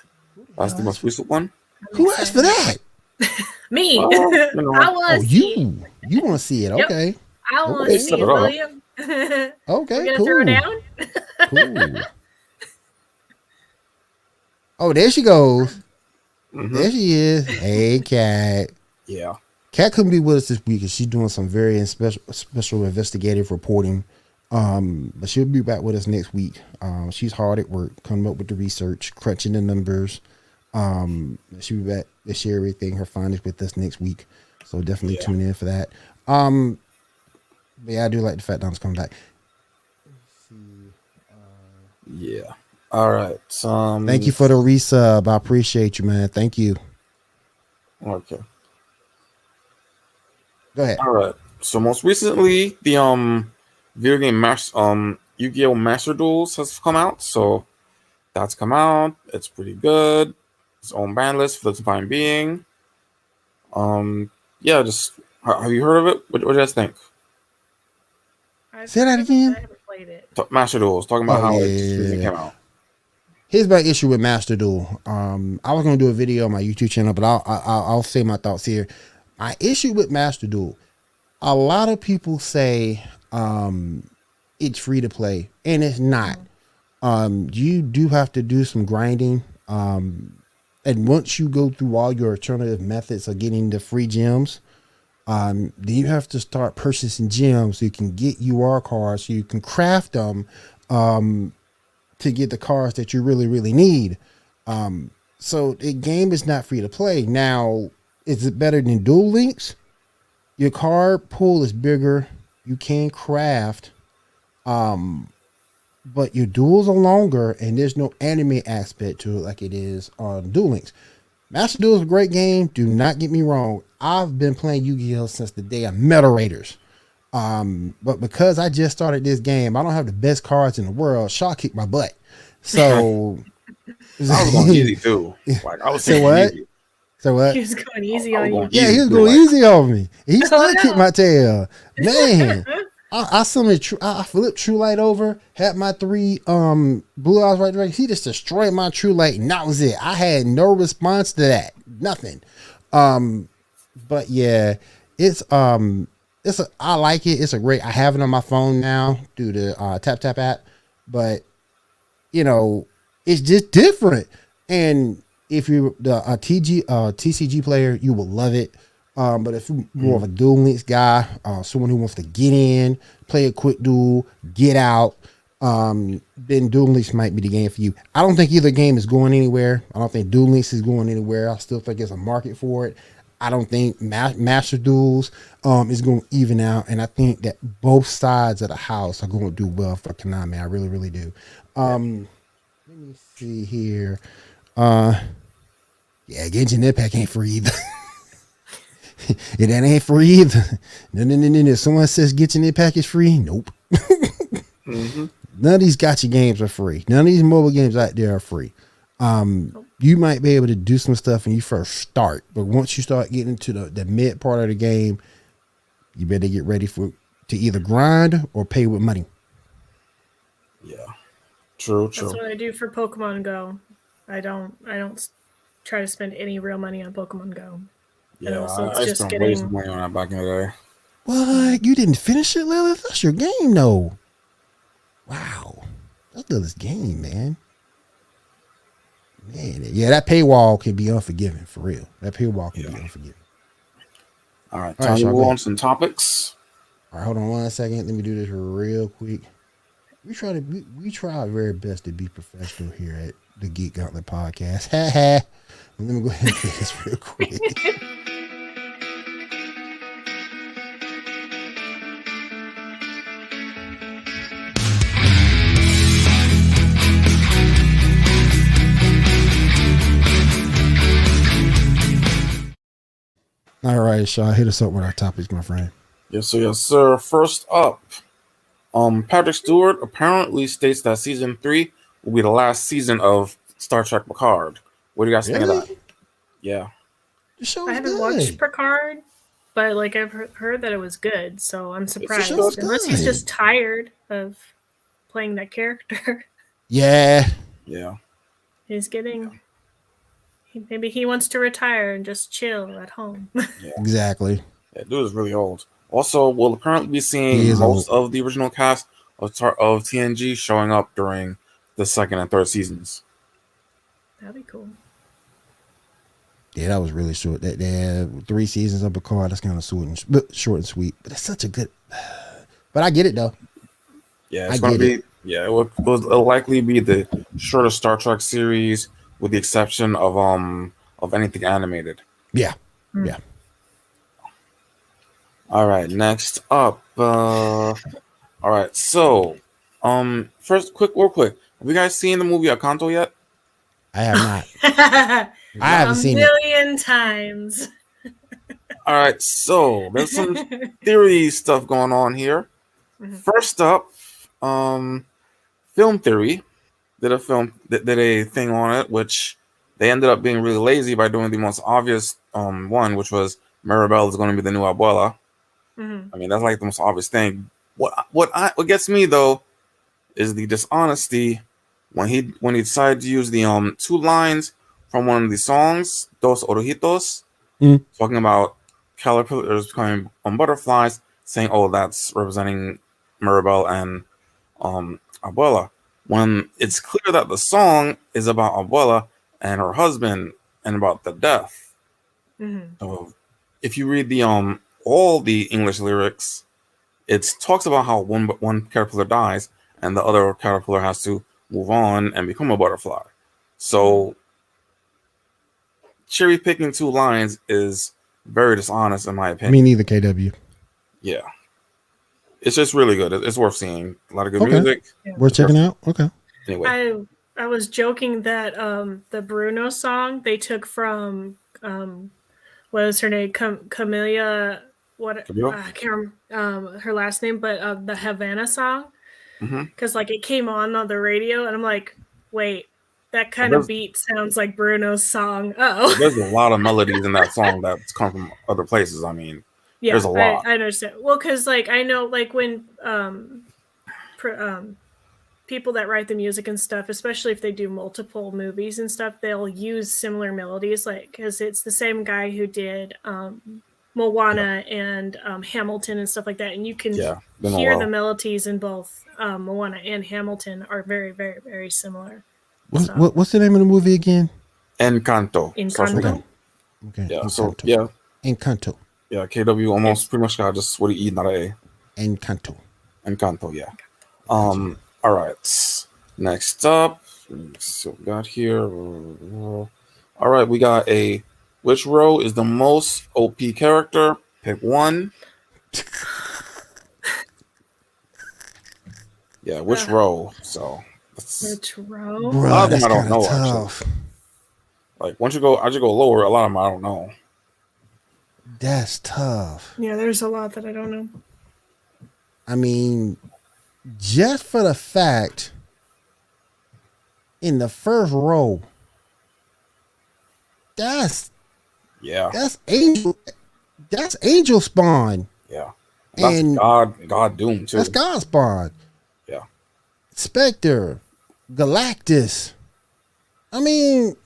Speaker 3: That's the most recent one.
Speaker 1: Who asked for that?
Speaker 2: Me.
Speaker 3: I
Speaker 2: want to see.
Speaker 1: You want to see it? Okay.
Speaker 2: Yep. I want to see it, William.
Speaker 1: Okay.
Speaker 2: Cool. Throw down.
Speaker 1: Cool. Oh, there she goes. There she is. Hey, Kat.
Speaker 3: Yeah.
Speaker 1: Kat couldn't be with us this week because she's doing some very special investigative reporting. But she'll be back with us next week. She's hard at work, coming up with the research, crunching the numbers. She'll be back to share everything, her findings with us next week. So definitely tune in for that. But yeah, I do like the fact Don's coming back.
Speaker 3: Yeah. All right.
Speaker 1: Thank you for the resub. I appreciate you, man. Thank you.
Speaker 3: Okay.
Speaker 1: Go ahead.
Speaker 3: All right. So most recently, the video game Yu-Gi-Oh! Master Duels has come out. So that's come out. It's pretty good. Its own ban list for the time being. Yeah, just have you heard of it? What do you guys think?
Speaker 1: Say that again.
Speaker 2: I haven't played it.
Speaker 3: Master Duels, talking about how it came out.
Speaker 1: Here's my issue with Master Duel. I was gonna do a video on my YouTube channel, but I'll say my thoughts here. My issue with Master Duel, a lot of people say it's free to play, and it's not. You do have to do some grinding. And once you go through all your alternative methods of getting the free gems, then you have to start purchasing gems so you can get UR cards, so you can craft them to get the cards that you really, really need. So the game is not free to play. Now, is it better than Duel Links? Your card pool is bigger. You can craft. But your duels are longer, and there's no anime aspect to it like it is on Duel Links. Master Duel is a great game. Do not get me wrong. I've been playing Yu-Gi-Oh! Since the day of Metal Raiders. But because I just started this game, I don't have the best cards in the world. Shaw kicked my butt. So
Speaker 3: I was going easy too. Like, I was
Speaker 1: saying what?
Speaker 3: Easy.
Speaker 1: So what?
Speaker 2: He was going easy on you.
Speaker 1: Yeah, he was going easy on me. He still kicked my tail. Man. I flipped True Light over, had my 3 blue eyes right there. He just destroyed my True Light, and that was it. I had no response to that. Nothing. But yeah, I like it. It's a great, I have it on my phone now through the Tap Tap app. But you know, It's just different. And if you're a TCG player, you will love it. But if you're more of a Duel Links guy, someone who wants to get in, play a quick duel, get out, then Duel Links might be the game for you. I don't think either game is going anywhere. I don't think Duel Links is going anywhere. I still think there's a market for it. I don't think Master Duels is going to even out, and I think that both sides of the house are going to do well for Konami. I really, really do. Let me see here. Yeah, Genshin Impact ain't free either. That ain't free either. No. Someone says Genshin Impact is free. Nope. None of these gacha games are free. None of these mobile games out there are free. You might be able to do some stuff when you first start, but once you start getting into the mid part of the game, you better get ready to either grind or pay with money.
Speaker 3: Yeah, true.
Speaker 2: That's what I do for Pokemon Go. I don't try to spend any real money on Pokemon Go.
Speaker 3: Yeah, I spent way too money on that back in the day.
Speaker 1: What? You didn't finish it, Lilith? That's your game, though. Wow, that's Lilith's game, man. Man, yeah, that paywall can be unforgiving for real. That paywall can be unforgiving.
Speaker 3: All right, time to move on to some topics.
Speaker 1: All right, hold on 1 second. Let me do this real quick. We try our very best to be professional here at the Geek Gauntlet podcast. Let me go ahead and do this real quick. All right, Shaw, hit us up with our topics, my friend.
Speaker 3: Yes, sir. First up, Patrick Stewart apparently states that season 3 will be the last season of Star Trek Picard. What do you guys think of that? Yeah.
Speaker 2: I haven't watched Picard, but like I've heard that it was good, so I'm surprised. Unless he's just tired of playing that character.
Speaker 1: Yeah.
Speaker 2: He's getting. Maybe he wants to retire and just chill at home.
Speaker 3: Yeah.
Speaker 1: Exactly.
Speaker 3: Yeah, dude is really old. Also, we'll apparently be seeing most of the original cast of TNG showing up during the second and third seasons.
Speaker 2: That'd be cool.
Speaker 1: Yeah, that was really short. They had 3 seasons of Picard. That's kind of short and sweet. But it's such a good. But I get it though.
Speaker 3: Yeah, it's going to be. Yeah, it'll likely be the shortest Star Trek series, with the exception of anything animated.
Speaker 1: Yeah.
Speaker 3: All right, next up. All right, so first, real quick. Have you guys seen the movie Akanto yet?
Speaker 1: I have not. I haven't seen it.
Speaker 2: 1,000,000 times.
Speaker 3: All right, so there's some theory stuff going on here. First up, Film Theory did a thing on it, which they ended up being really lazy by doing the most obvious one, which was Maribel is going to be the new Abuela. I mean, that's like the most obvious thing. What gets me though is the dishonesty when he decided to use the 2 lines from one of the songs, Dos Orujitos, talking about caterpillars becoming butterflies, saying, "Oh, that's representing Maribel and Abuela." When it's clear that the song is about Abuela and her husband and about the death. So if you read the all the English lyrics, it talks about how one caterpillar dies and the other caterpillar has to move on and become a butterfly. So cherry picking 2 lines is very dishonest in my opinion.
Speaker 1: Me neither, KW.
Speaker 3: Yeah. It's just really good. It's worth seing. A lot of good music.
Speaker 2: Yeah.
Speaker 1: Worth checking out. Okay.
Speaker 3: Anyway.
Speaker 2: I was joking that the Bruno song they took from what is her name? Camellia. What I can't remember her last name, but the Havana song. Because like it came on the radio, and I'm like, wait, that kind of beat sounds like Bruno's song. Oh,
Speaker 3: there's a lot of melodies in that song that's come from other places. I mean, there's a lot.
Speaker 2: I understand. Well, because like I know, like when people that write the music and stuff, especially if they do multiple movies and stuff, they'll use similar melodies, like because it's the same guy who did Moana and Hamilton and stuff like that, and you can hear the melodies in both Moana and Hamilton are very, very, very similar.
Speaker 1: What's the name of the movie again?
Speaker 3: Encanto.
Speaker 2: Encanto.
Speaker 1: Okay.
Speaker 3: Yeah.
Speaker 1: Encanto.
Speaker 3: So yeah.
Speaker 1: Encanto.
Speaker 3: Yeah. KW almost pretty much got just what he eat, not a
Speaker 1: Encanto.
Speaker 3: Encanto. Yeah. All right. Next up, so we got here. All right, we got a. Which row is the most OP character? Pick one. Yeah, which row? So
Speaker 2: Which row?
Speaker 3: a lot
Speaker 1: Bruh,
Speaker 3: of them
Speaker 1: that's
Speaker 3: I don't
Speaker 1: kind of
Speaker 3: know
Speaker 1: tough.
Speaker 3: actually. Like once you go, I just go lower. A lot of them I don't know.
Speaker 1: That's tough.
Speaker 2: Yeah, there's a lot that I don't know.
Speaker 1: I mean, just for the fact in the first row, that's
Speaker 3: Yeah,
Speaker 1: angel. That's angel spawn.
Speaker 3: yeah. That's
Speaker 1: And
Speaker 3: God Doom too.
Speaker 1: that's God spawn.
Speaker 3: Yeah,
Speaker 1: Spectre, Galactus. I mean,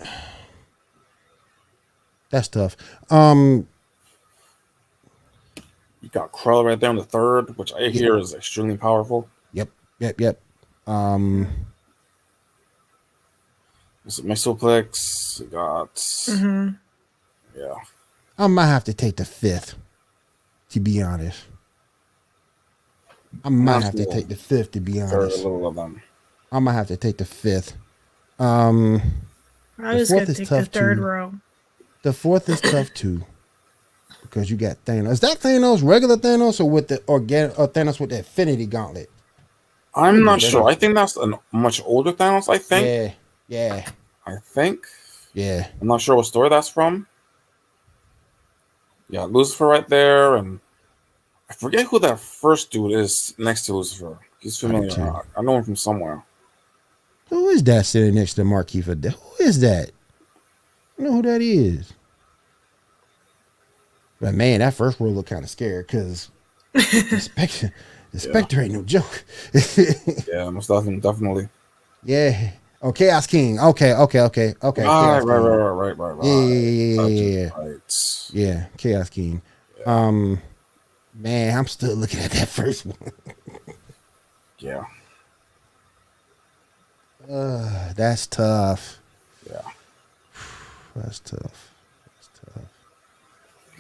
Speaker 1: that's tough.
Speaker 3: you got Krell right there in the third, which I hear is extremely powerful.
Speaker 1: Yep.
Speaker 3: This is Mesoplex. You got yeah.
Speaker 1: I might have to take the fifth. To be honest, I might have to take the fifth. To be
Speaker 3: Very
Speaker 1: honest,
Speaker 3: little of them.
Speaker 1: I might have to take the fifth.
Speaker 2: I was
Speaker 1: fourth
Speaker 2: gonna
Speaker 1: is
Speaker 2: take the
Speaker 1: tough,
Speaker 2: third
Speaker 1: too.
Speaker 2: row.
Speaker 1: The fourth is tough too, because you got Thanos. Is that Thanos regular Thanos or with the organic or Thanos with the Infinity Gauntlet?
Speaker 3: I'm not sure. I think that's a much older Thanos. I think.
Speaker 1: Yeah.
Speaker 3: I think.
Speaker 1: Yeah.
Speaker 3: I'm not sure what story that's from. Yeah, Lucifer right there, and I forget who that first dude is next to Lucifer. He's familiar.
Speaker 1: too.
Speaker 3: I know him from somewhere.
Speaker 1: Who is that sitting next to Marquis for that? Who is that? I know who that is. But man, that first row looked kind of scared because the Spectre ain't no joke.
Speaker 3: Yeah, most definitely.
Speaker 1: Yeah. Oh, Chaos King. Okay.
Speaker 3: Right.
Speaker 1: Chaos King. Yeah.
Speaker 3: Right.
Speaker 1: Yeah, Chaos King.
Speaker 3: Yeah.
Speaker 1: Man, I'm still looking at that first one.
Speaker 3: Yeah.
Speaker 1: That's tough.
Speaker 3: Yeah.
Speaker 1: That's tough.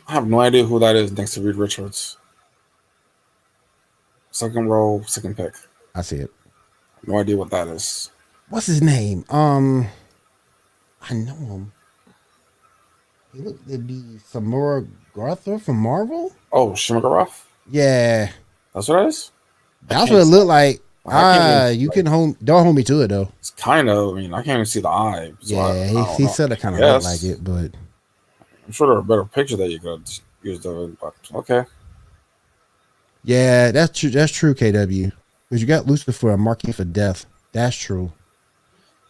Speaker 3: I have no idea who that is next to Reed Richards. Second row, second pick.
Speaker 1: I see it.
Speaker 3: No idea what that is.
Speaker 1: What's his name? I know him. He looked to be Samora Gartha from Marvel.
Speaker 3: Oh, Shimagaroff?
Speaker 1: Yeah,
Speaker 3: That's what it is?
Speaker 1: that's what it looked like. You
Speaker 3: like,
Speaker 1: can don't hold me to it though.
Speaker 3: It's kind of, I mean, I can't even see the eye. So
Speaker 1: he said it kind of looked like it, but
Speaker 3: I'm sure there are better pictures that you could use of it, but okay.
Speaker 1: yeah, that's true. That's true, KW. Because you got Lucifer and Marquis for Death. That's true.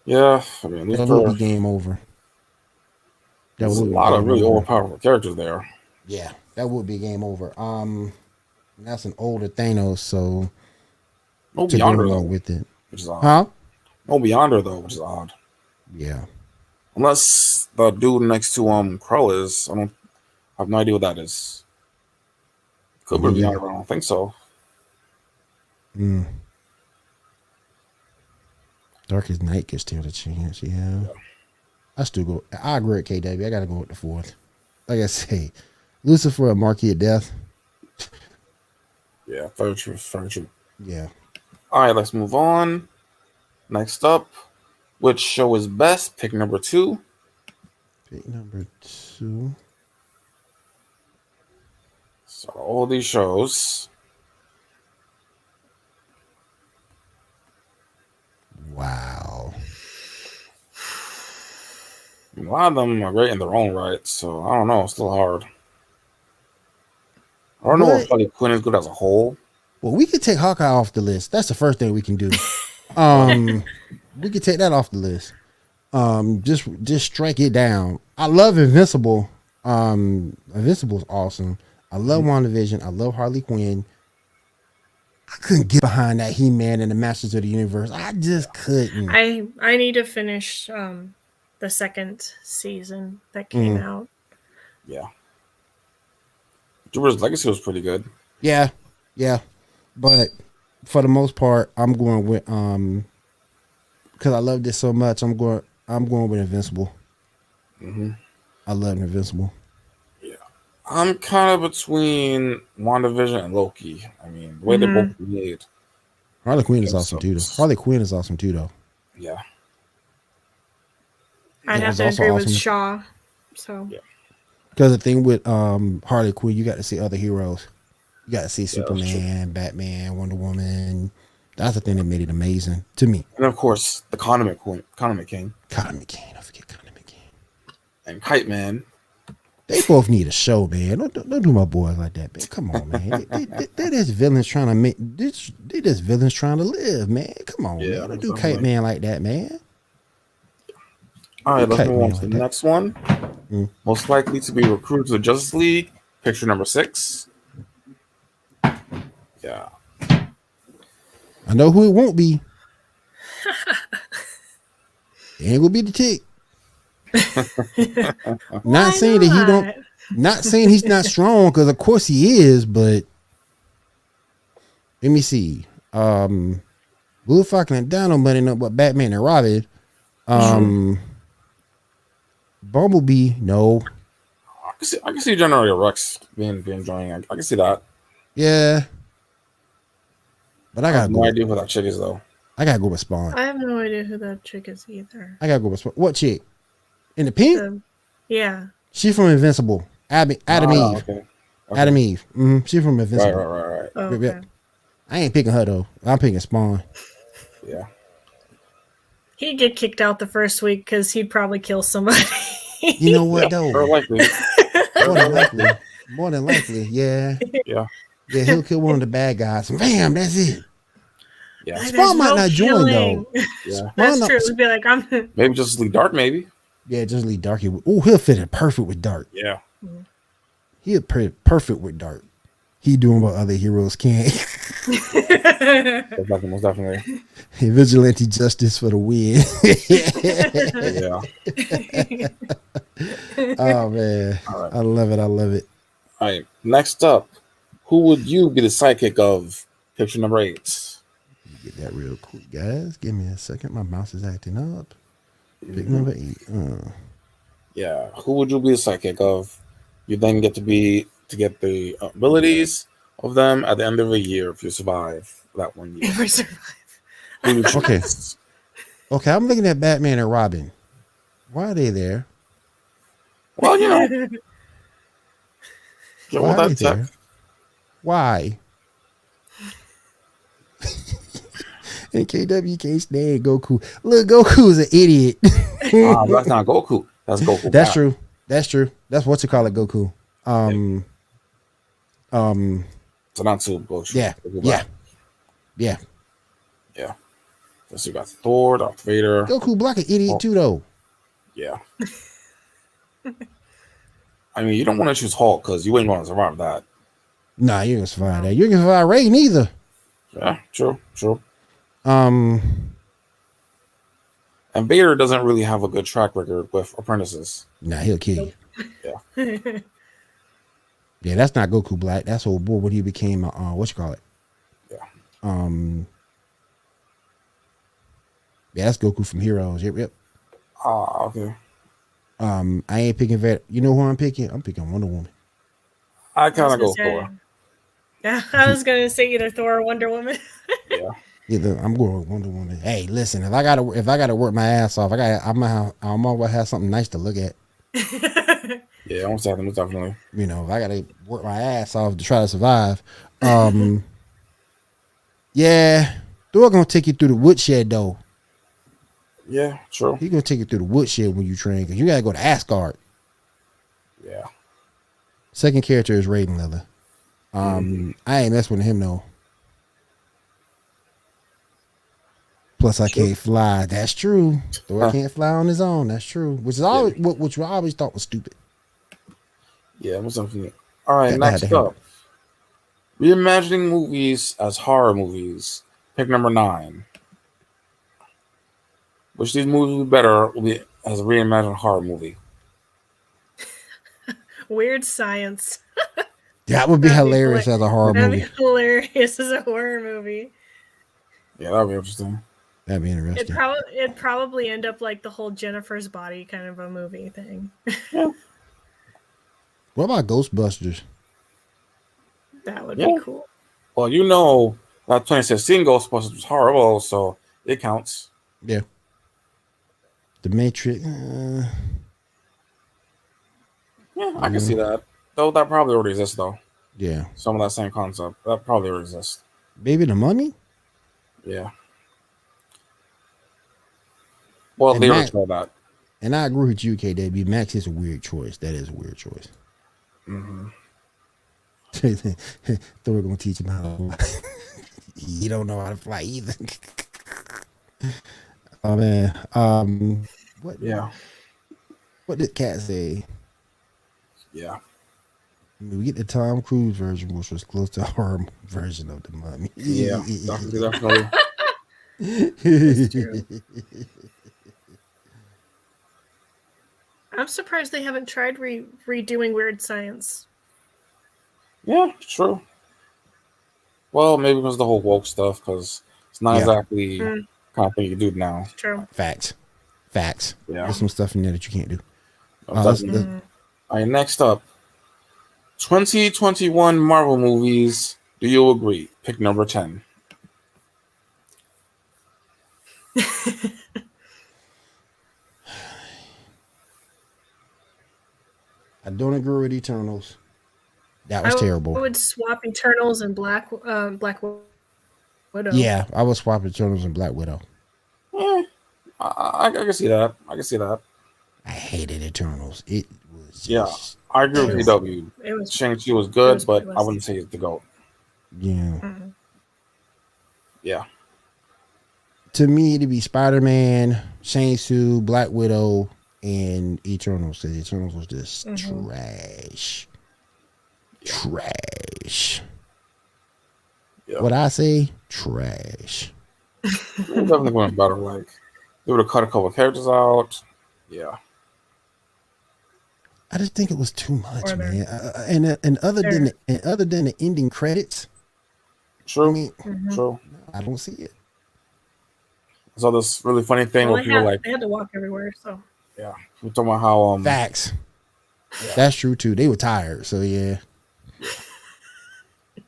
Speaker 3: Yeah, I mean,
Speaker 1: That would be game over.
Speaker 3: There's a lot of really overpowered characters there.
Speaker 1: Yeah, that would be game over. That's an older Thanos, so
Speaker 3: No
Speaker 1: to go
Speaker 3: Beyonder, though,
Speaker 1: along with it.
Speaker 3: which is odd.
Speaker 1: Huh?
Speaker 3: No Beyonder, though, which is odd.
Speaker 1: Yeah.
Speaker 3: Unless the dude next to Krull is, I have no idea what that is. Could be Beyonder, but I don't think so.
Speaker 1: Darkest Night gets still a chance, yeah. I still go. I agree with KW. I gotta go with the fourth. Like I say, Lucifer and Marquis of Death.
Speaker 3: Yeah, very true.
Speaker 1: Yeah.
Speaker 3: All right, let's move on. Next up, which show is best? Pick number 2.
Speaker 1: Pick number 2.
Speaker 3: So all these shows.
Speaker 1: Wow.
Speaker 3: A lot of them are great in their own right, so I don't know. It's still hard. I don't know if Harley Quinn is good as a whole.
Speaker 1: Well, we could take Hawkeye off the list. That's the first thing we can do. We could take that off the list. Just strike it down. I love Invincible. Invincible's awesome. I love WandaVision. I love Harley Quinn. I couldn't get behind that He-Man and the Masters of the Universe. I just couldn't.
Speaker 2: I need to finish the second season that came out.
Speaker 3: Yeah. Jupiter's Legacy was pretty good.
Speaker 1: Yeah. But for the most part, I'm going with because I loved it so much, I'm going with Invincible.
Speaker 3: Mm-hmm.
Speaker 1: I love Invincible.
Speaker 3: I'm kind of between WandaVision and Loki. I mean, the way they're both made.
Speaker 1: Harley Quinn is awesome too, though. Harley Quinn is awesome too, though.
Speaker 3: Yeah.
Speaker 2: I'd have to agree with Shaw. So.
Speaker 3: Yeah.
Speaker 1: Because the thing with Harley Quinn, you got to see other heroes. You got to see Superman, Batman, Wonder Woman. That's the thing that made it amazing to me.
Speaker 3: And of course, the Condiment King.
Speaker 1: Condiment King. Don't forget Condiment King.
Speaker 3: And Kite Man.
Speaker 1: They both need a show, man. Don't do my boys like that, man. Come on, man. They're just villains trying to make. They're just villains trying to live, man. Come on, man. Don't do Kite Man like that, man.
Speaker 3: All right, let's move on to the next one. Most likely to be recruited to the Justice League. Picture number 6. Yeah.
Speaker 1: I know who it won't be. It ain't gonna be the Tick. Not saying that he don't. Not saying he's not strong, because of course he is. But let me see. Blue Falcon and Dino money up, but Batman and Robin. Bumblebee, no.
Speaker 3: I can see General Rex being enjoying. I can see that.
Speaker 1: Yeah. But I got
Speaker 3: no idea who that chick is, though.
Speaker 1: I gotta go with Spawn.
Speaker 2: I have no idea who that chick is either.
Speaker 1: I gotta go with Spawn. What chick? In the pink?
Speaker 2: Yeah.
Speaker 1: She from Invincible. Adam Eve.
Speaker 3: Okay.
Speaker 1: Adam Eve. She from Invincible.
Speaker 3: Right.
Speaker 2: Oh, okay.
Speaker 1: I ain't picking her though. I'm picking Spawn.
Speaker 3: Yeah.
Speaker 2: He'd get kicked out the first week because he'd probably kill somebody.
Speaker 1: You know what though?
Speaker 3: More likely.
Speaker 1: More than likely. Yeah.
Speaker 3: Yeah.
Speaker 1: Yeah, he'll kill one of the bad guys. Bam, that's it.
Speaker 3: Yeah.
Speaker 1: Spawn might not join though.
Speaker 3: Yeah.
Speaker 2: That's true. It'd be like,
Speaker 3: maybe just leave Dark, maybe.
Speaker 1: Yeah, just leave Dark. Oh, he'll fit it perfect with Dark.
Speaker 3: Yeah.
Speaker 1: He'll perfect with Dark. He doing what other heroes can't.
Speaker 3: Most definitely.
Speaker 1: Vigilante justice for the win.
Speaker 3: Yeah.
Speaker 1: Oh man, right. I love it.
Speaker 3: All right. Next up, who would you be the sidekick of? Picture number 8.
Speaker 1: Get that real quick, guys. Give me a second. My mouse is acting up. Pick number 8.
Speaker 3: Yeah. Who would you be the sidekick of? You then get get the abilities of them at the end of a year if you survive that 1 year.
Speaker 2: If I survive.
Speaker 1: Okay. I'm looking at Batman and Robin. Why are they there?
Speaker 3: Well, you know.
Speaker 1: Why are they there? Why? And KW can't stand Goku. Look, Goku's an idiot.
Speaker 3: That's not Goku. That's Goku.
Speaker 1: That's true. That's what you call it, Goku.
Speaker 3: So not too Goku.
Speaker 1: Yeah.
Speaker 3: So you got Thor, Darth Vader.
Speaker 1: Goku Black an idiot too, though.
Speaker 3: Yeah. I mean, you don't want to choose Hulk because you ain't going to survive that.
Speaker 1: Nah, you ain't gonna survive that. You ain't gonna survive Ray neither.
Speaker 3: Yeah, true. And Vader doesn't really have a good track record with apprentices.
Speaker 1: Nah, he'll kill you.
Speaker 3: Yeah.
Speaker 1: Yeah, that's not Goku Black. That's old boy when he became what you call it?
Speaker 3: Yeah.
Speaker 1: Yeah, that's Goku from Heroes. Yep.
Speaker 3: Okay.
Speaker 1: I ain't picking Vader. You know who I'm picking? I'm picking Wonder Woman.
Speaker 3: I kind of go Thor.
Speaker 2: Yeah, I was gonna say either Thor or Wonder Woman.
Speaker 3: Yeah.
Speaker 1: Either I'm going with Wonder Woman. Hey, listen, if I gotta work my ass off, I'm gonna have something nice to look at.
Speaker 3: Yeah, most definitely.
Speaker 1: You know, if I gotta work my ass off to try to survive. Yeah, Thor gonna take you through the woodshed though.
Speaker 3: Yeah, true.
Speaker 1: He gonna take you through the woodshed when you train because you gotta go to Asgard.
Speaker 3: Yeah.
Speaker 1: Second character is Raiden Leather. I ain't messing with him though. Plus, I can't fly. That's true. Thor can't fly on his own. That's true. Which is always which we always thought was stupid.
Speaker 3: Yeah, most definitely. All right, next up. Reimagining movies as horror movies. Pick number 9. Which these movies would be better as a reimagined horror movie?
Speaker 2: Weird Science.
Speaker 1: That would be hilarious as a horror movie.
Speaker 2: That'd be hilarious as a horror movie.
Speaker 3: Yeah, that would be interesting.
Speaker 1: That'd be interesting.
Speaker 2: It'd probably end up like the whole Jennifer's Body kind of a movie thing.
Speaker 3: Yeah.
Speaker 1: What about Ghostbusters?
Speaker 2: That would
Speaker 3: Yeah.
Speaker 2: be cool.
Speaker 3: Well, you know that 2016 Ghostbusters was horrible, so it counts.
Speaker 1: Yeah. The Matrix.
Speaker 3: Yeah, I can see that. Though that probably already exists, though.
Speaker 1: Yeah.
Speaker 3: Some of that same concept. That probably already exists.
Speaker 1: Baby the Mummy?
Speaker 3: Yeah. Well,
Speaker 1: And
Speaker 3: they
Speaker 1: Max-
Speaker 3: already tried that.
Speaker 1: And I agree with you, KW. Max is a weird choice. That is a weird choice.
Speaker 3: Mm-hmm.
Speaker 1: Thor gonna teach him how to fly. You don't know how to fly either. Oh man. What?
Speaker 3: Yeah.
Speaker 1: What did Cat say?
Speaker 3: Yeah.
Speaker 1: We get the Tom Cruise version, which was close to our version of the Mummy.
Speaker 3: Yeah. Definitely.
Speaker 2: That's true. I'm surprised they haven't tried redoing Weird Science.
Speaker 3: Yeah, true. Well, maybe because of the whole woke stuff, because it's not exactly kind of thing you do now.
Speaker 2: True.
Speaker 1: Facts.
Speaker 3: Yeah.
Speaker 1: There's some stuff in there that you can't do.
Speaker 3: All right, next up. 2021 Marvel movies. Do you agree? Pick number 10.
Speaker 1: I don't agree with Eternals. That was terrible.
Speaker 2: I would swap Eternals and Black Widow.
Speaker 1: Yeah, I would swap Eternals and Black Widow.
Speaker 3: I can see that.
Speaker 1: I hated Eternals. It was
Speaker 3: just I agree with EW. Shang-Chi was good, but I wouldn't say it's the GOAT.
Speaker 1: Yeah.
Speaker 2: Mm-hmm.
Speaker 3: Yeah.
Speaker 1: To me, it'd be Spider-Man, Shang-Chi, Black Widow, and Eternals. Because Eternals was just trash. Trash.
Speaker 3: Yeah.
Speaker 1: What I say? Trash.
Speaker 3: It definitely went better. Like, they would have cut a couple of characters out. Yeah.
Speaker 1: I just think it was too much, man. And other than the ending credits,
Speaker 3: true,
Speaker 1: I mean,
Speaker 3: true.
Speaker 1: I don't see it.
Speaker 3: So this really funny thing where people
Speaker 2: they had to walk everywhere. So
Speaker 3: yeah, we're talking about how
Speaker 1: facts. Yeah. That's true too. They were tired, so yeah.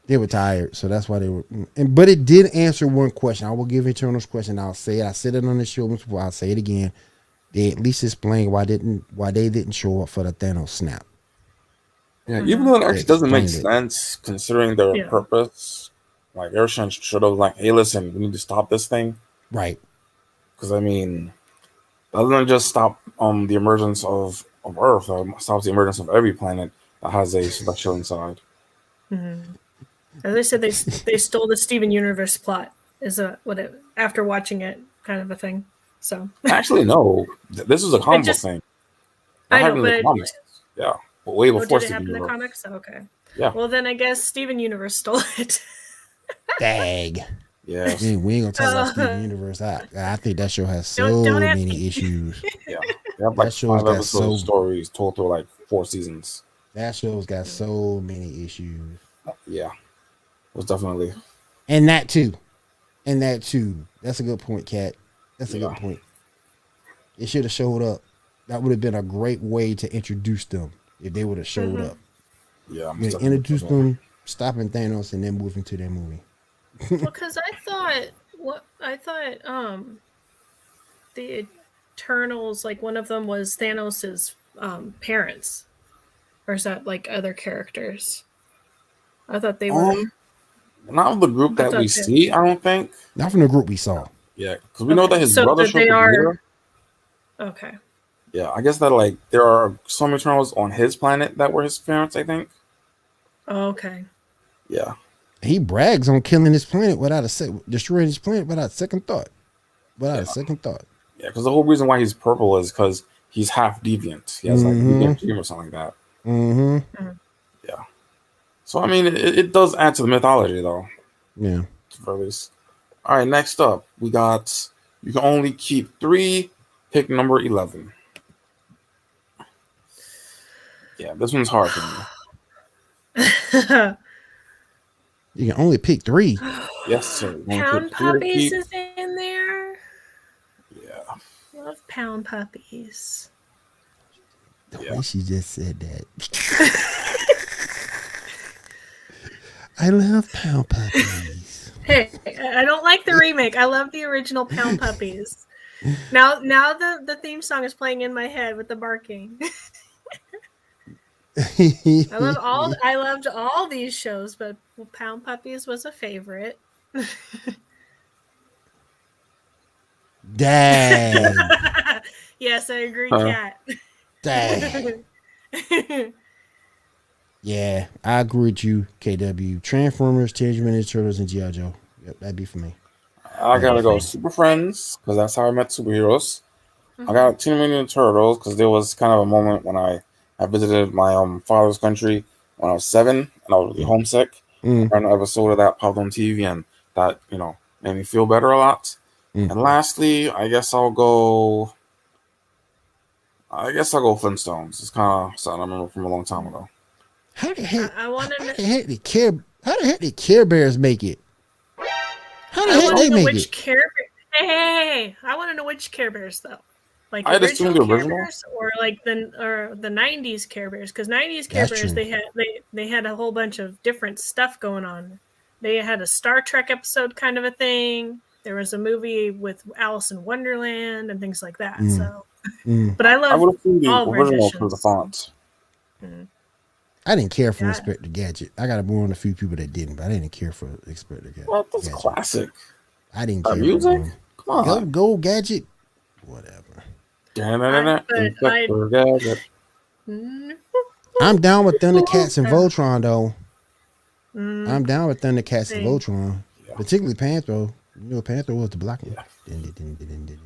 Speaker 1: They were tired, so that's why they were. But it did answer one question. I will give Eternals question. I'll say it. I said it on the show before. I'll say it again. They at least explained why they didn't show up for the Thanos snap.
Speaker 3: Yeah, even though it actually doesn't make sense considering their purpose. Like Airshine should have like, hey, listen, we need to stop this thing.
Speaker 1: Right.
Speaker 3: Because I mean, that doesn't just stop the emergence of Earth. It stops the emergence of every planet that has a celestial inside.
Speaker 2: Mm-hmm. As I said, they stole the Steven Universe plot. After watching it, kind of a thing. So
Speaker 3: actually, no, this is a comic book thing.
Speaker 2: I know, but
Speaker 3: yeah, but way before
Speaker 2: did it happen in the comics? Oh, okay.
Speaker 3: Yeah.
Speaker 2: Well, then I guess Steven Universe stole it.
Speaker 1: Dag.
Speaker 3: Yeah.
Speaker 1: We ain't gonna talk about Steven Universe. I think that show has so many issues.
Speaker 3: Yeah. They have like 5 episode stories told through like 4 seasons.
Speaker 1: That show's got so many issues.
Speaker 3: Yeah. It was definitely.
Speaker 1: And that too. That's a good point, Kat. That's a good point. It should have showed up. That would have been a great way to introduce them if they would have showed up.
Speaker 3: Yeah.
Speaker 1: Introduce them, stopping Thanos, and then moving to their movie.
Speaker 2: Well, because I thought the Eternals, like one of them was Thanos's parents, or is that like other characters? I thought they were
Speaker 3: not of the group that we see. I don't think
Speaker 1: not from the group we saw.
Speaker 3: Yeah, because we know that his brother should be here.
Speaker 2: Okay.
Speaker 3: Yeah, I guess that like there are some Eternals on his planet that were his parents. I think.
Speaker 2: Okay.
Speaker 3: Yeah.
Speaker 1: He brags on killing his planet destroying his planet without second thought. Yeah,
Speaker 3: because the whole reason why he's purple is because he's half deviant. He has like deviant gene or something like that.
Speaker 1: Mm-hmm.
Speaker 3: Yeah. So I mean, it does add to the mythology, though.
Speaker 1: Yeah.
Speaker 3: For at least. All right. Next up, we got. You can only keep 3. Pick number 11. Yeah, this one's hard for me.
Speaker 1: You can only pick 3.
Speaker 3: Yes, sir.
Speaker 2: Pound Puppies is in there. love pound puppies.
Speaker 1: The
Speaker 3: Yeah.
Speaker 1: way she just said that. I love pound puppies.
Speaker 2: Hey, I don't like the remake. I love the original Pound Puppies. Now the theme song is playing in my head with the barking. I loved all these shows, but Pound Puppies was a favorite.
Speaker 1: Dang.
Speaker 2: Yes, I agree,
Speaker 3: Huh.
Speaker 2: Cat.
Speaker 1: Dang. Yeah, I agree with you, KW. Transformers, Teenage Mutant Ninja Turtles, and G.I. Joe. Yep, that'd be for me.
Speaker 3: I gotta go Super Friends because that's how I met superheroes.
Speaker 2: Mm-hmm.
Speaker 3: I got Teenage Mutant Ninja Turtles because there was kind of a moment when I visited my father's country when I was 7 and I was really homesick.
Speaker 1: Mm,
Speaker 3: An episode of that popped on TV and that made me feel better a lot.
Speaker 1: mm.
Speaker 3: And lastly, I guess I'll go Flintstones. It's kind of something I remember from a long time ago.
Speaker 1: How the heck?
Speaker 2: I want to.
Speaker 1: How the heck did Care Bears make it? How the
Speaker 2: I
Speaker 1: heck
Speaker 2: want
Speaker 1: they
Speaker 2: to know
Speaker 1: make
Speaker 2: which
Speaker 1: it?
Speaker 2: Care Bears. Hey, I want to know which Care Bears though. Like
Speaker 3: I'd assume
Speaker 2: original
Speaker 3: the
Speaker 2: Care
Speaker 3: original.
Speaker 2: Bears or like the 90s Care Bears, because 90s Care
Speaker 1: That's
Speaker 2: Bears
Speaker 1: true.
Speaker 2: they had a whole bunch of different stuff going on. They had a Star Trek episode kind of a thing. There was a movie with Alice in Wonderland and things like that.
Speaker 1: Mm.
Speaker 2: So,
Speaker 1: Mm.
Speaker 2: but I
Speaker 3: I
Speaker 2: love
Speaker 3: would assume the
Speaker 2: all
Speaker 3: original for the
Speaker 2: renditions.
Speaker 3: font.
Speaker 1: I didn't care for
Speaker 2: Yeah.
Speaker 1: Inspector Gadget. I got to warn a few people that didn't, but I didn't care for Inspector Gadget.
Speaker 3: What? That's classic.
Speaker 1: I didn't
Speaker 3: That
Speaker 1: care
Speaker 3: music?
Speaker 1: for him.
Speaker 3: Come on.
Speaker 1: Go Gadget. Whatever.
Speaker 3: Inspector Gadget.
Speaker 1: I'm down with Thundercats and Voltron though.
Speaker 2: Mm,
Speaker 1: I'm down with Thundercats and
Speaker 2: Same.
Speaker 1: Voltron,
Speaker 3: Yeah.
Speaker 1: particularly Panther. You know, Panther was the black one.
Speaker 3: I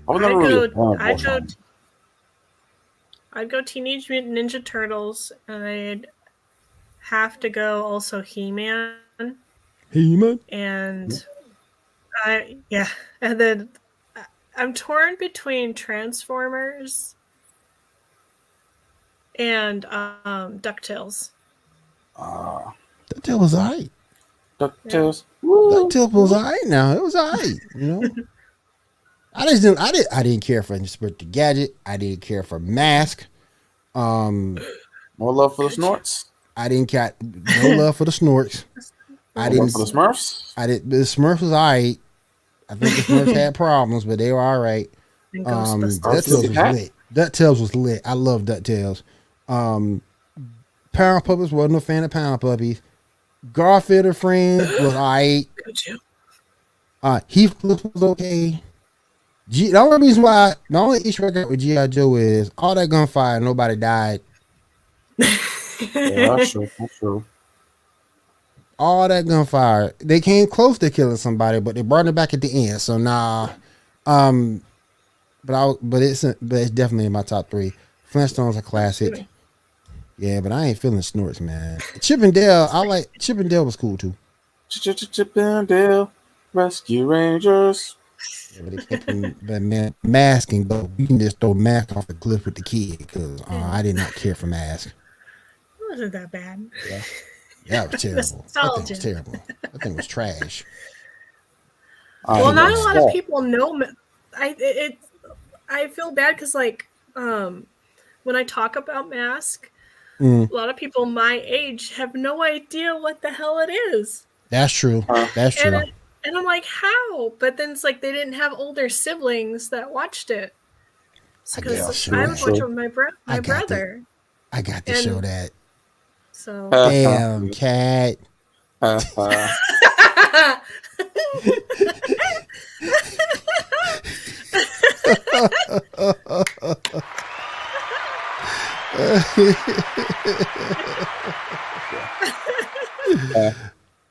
Speaker 3: was never really a fan of
Speaker 2: I'd go.
Speaker 3: Voltron.
Speaker 2: I'd go Teenage Mutant Ninja Turtles, and I'd have to go also He-Man,
Speaker 1: He-Man.
Speaker 2: and and then I'm torn between Transformers and DuckTales.
Speaker 1: DuckTales was alright.
Speaker 3: DuckTales.
Speaker 1: DuckTales was alright. Now it was alright. You know. I didn't care for Inspector Gadget. I didn't care for Mask.
Speaker 3: More love for the Snorts.
Speaker 1: I didn't care. No love for the Snorts. I
Speaker 3: More love
Speaker 1: didn't.
Speaker 3: for the Smurfs.
Speaker 1: The Smurfs was alright. I think the Smurfs had problems, but they were alright.
Speaker 2: And
Speaker 1: DuckTales
Speaker 2: Ghostbusters.
Speaker 1: was lit. DuckTales was lit. I love DuckTales. Pound Puppies, wasn't a fan of Pound Puppies. Garfield and Friends was alright.
Speaker 2: Could you?
Speaker 1: Heathcliff was okay. The only reason why, the only issue I got with G.I. Joe is all that gunfire, nobody died.
Speaker 3: Yeah, that's true. That's true.
Speaker 1: All that gunfire, they came close to killing somebody, but they brought it back at the end. So nah, but it's definitely in my top 3. Flintstones a classic. Yeah, but I ain't feeling Snorts, man. Chip and Dale, Chip and Dale was cool too.
Speaker 3: Chip and Dale Rescue Rangers.
Speaker 1: Yeah, but they kept that Mask and go. You can just throw Mask off the cliff with the kid because I did not care for Mask.
Speaker 2: It wasn't that bad.
Speaker 1: Yeah, that was terrible. That thing was terrible. That thing was trash.
Speaker 2: Well, not a lot of people know. I feel bad because when I talk about Mask, a lot of people my age have no idea what the hell it is.
Speaker 1: That's true. That's true.
Speaker 2: And I'm like, how? But then it's like they didn't have older siblings that watched it. Because I was watching with my brother.
Speaker 1: I got to show that.
Speaker 2: So
Speaker 1: damn cat.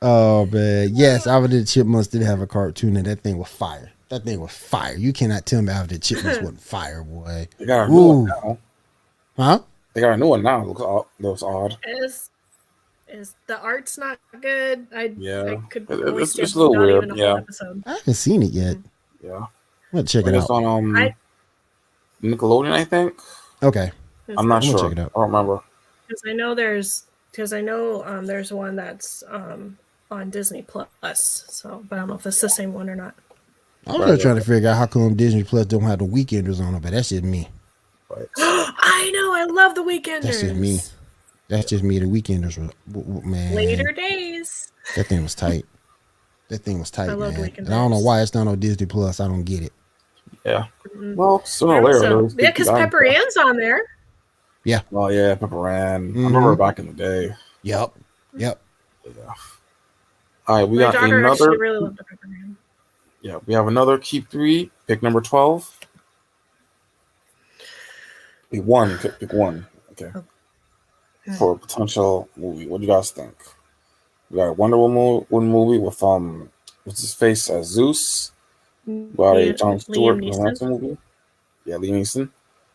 Speaker 1: Oh man, yes, Alvin and the Chipmunks did have a cartoon, and that thing was fire. That thing was fire. You cannot tell me Alvin and the Chipmunks wasn't fire, boy.
Speaker 3: They got a new one now.
Speaker 1: Huh?
Speaker 3: They got a new one now. It looks odd.
Speaker 2: Is the art's not good? I could
Speaker 3: it's a little weird. Yeah,
Speaker 2: episode.
Speaker 1: I haven't seen it yet.
Speaker 3: Yeah,
Speaker 1: I'm gonna check it out.
Speaker 3: It's on Nickelodeon, I think.
Speaker 1: Okay,
Speaker 3: I'm not sure.
Speaker 1: Check it out.
Speaker 3: I don't remember.
Speaker 2: Because I know there's one that's on Disney Plus. So, but I don't know if it's the same one or not.
Speaker 1: I was just trying to figure out how come Disney Plus don't have the Weekenders on it, but that's just me.
Speaker 3: Right.
Speaker 2: I know. I love the Weekenders.
Speaker 1: That's just me. That's just me. The Weekenders were, man.
Speaker 2: Later days.
Speaker 1: That thing was tight. That thing was tight,
Speaker 2: I love
Speaker 1: man.
Speaker 2: Weekenders.
Speaker 1: And I don't know why it's not on Disney Plus. I don't get it.
Speaker 3: Yeah. Well, sooner or later.
Speaker 2: Yeah, because Pepper Ann's on there.
Speaker 1: Yeah.
Speaker 3: Oh yeah, Pepper Ann. I remember back in the day.
Speaker 1: Yep.
Speaker 3: Yeah. All right, we
Speaker 2: My
Speaker 3: got
Speaker 2: daughter
Speaker 3: another.
Speaker 2: actually really loved the Pepper Ann.
Speaker 3: Yeah, we have another keep 3. Pick number 12. Pick one. Pick one. Okay. For a potential movie, what do you guys think? We got a Wonder Woman movie with what's his face as Zeus. We got a Jon Stewart Green Lantern movie. Yeah, Liam Neeson.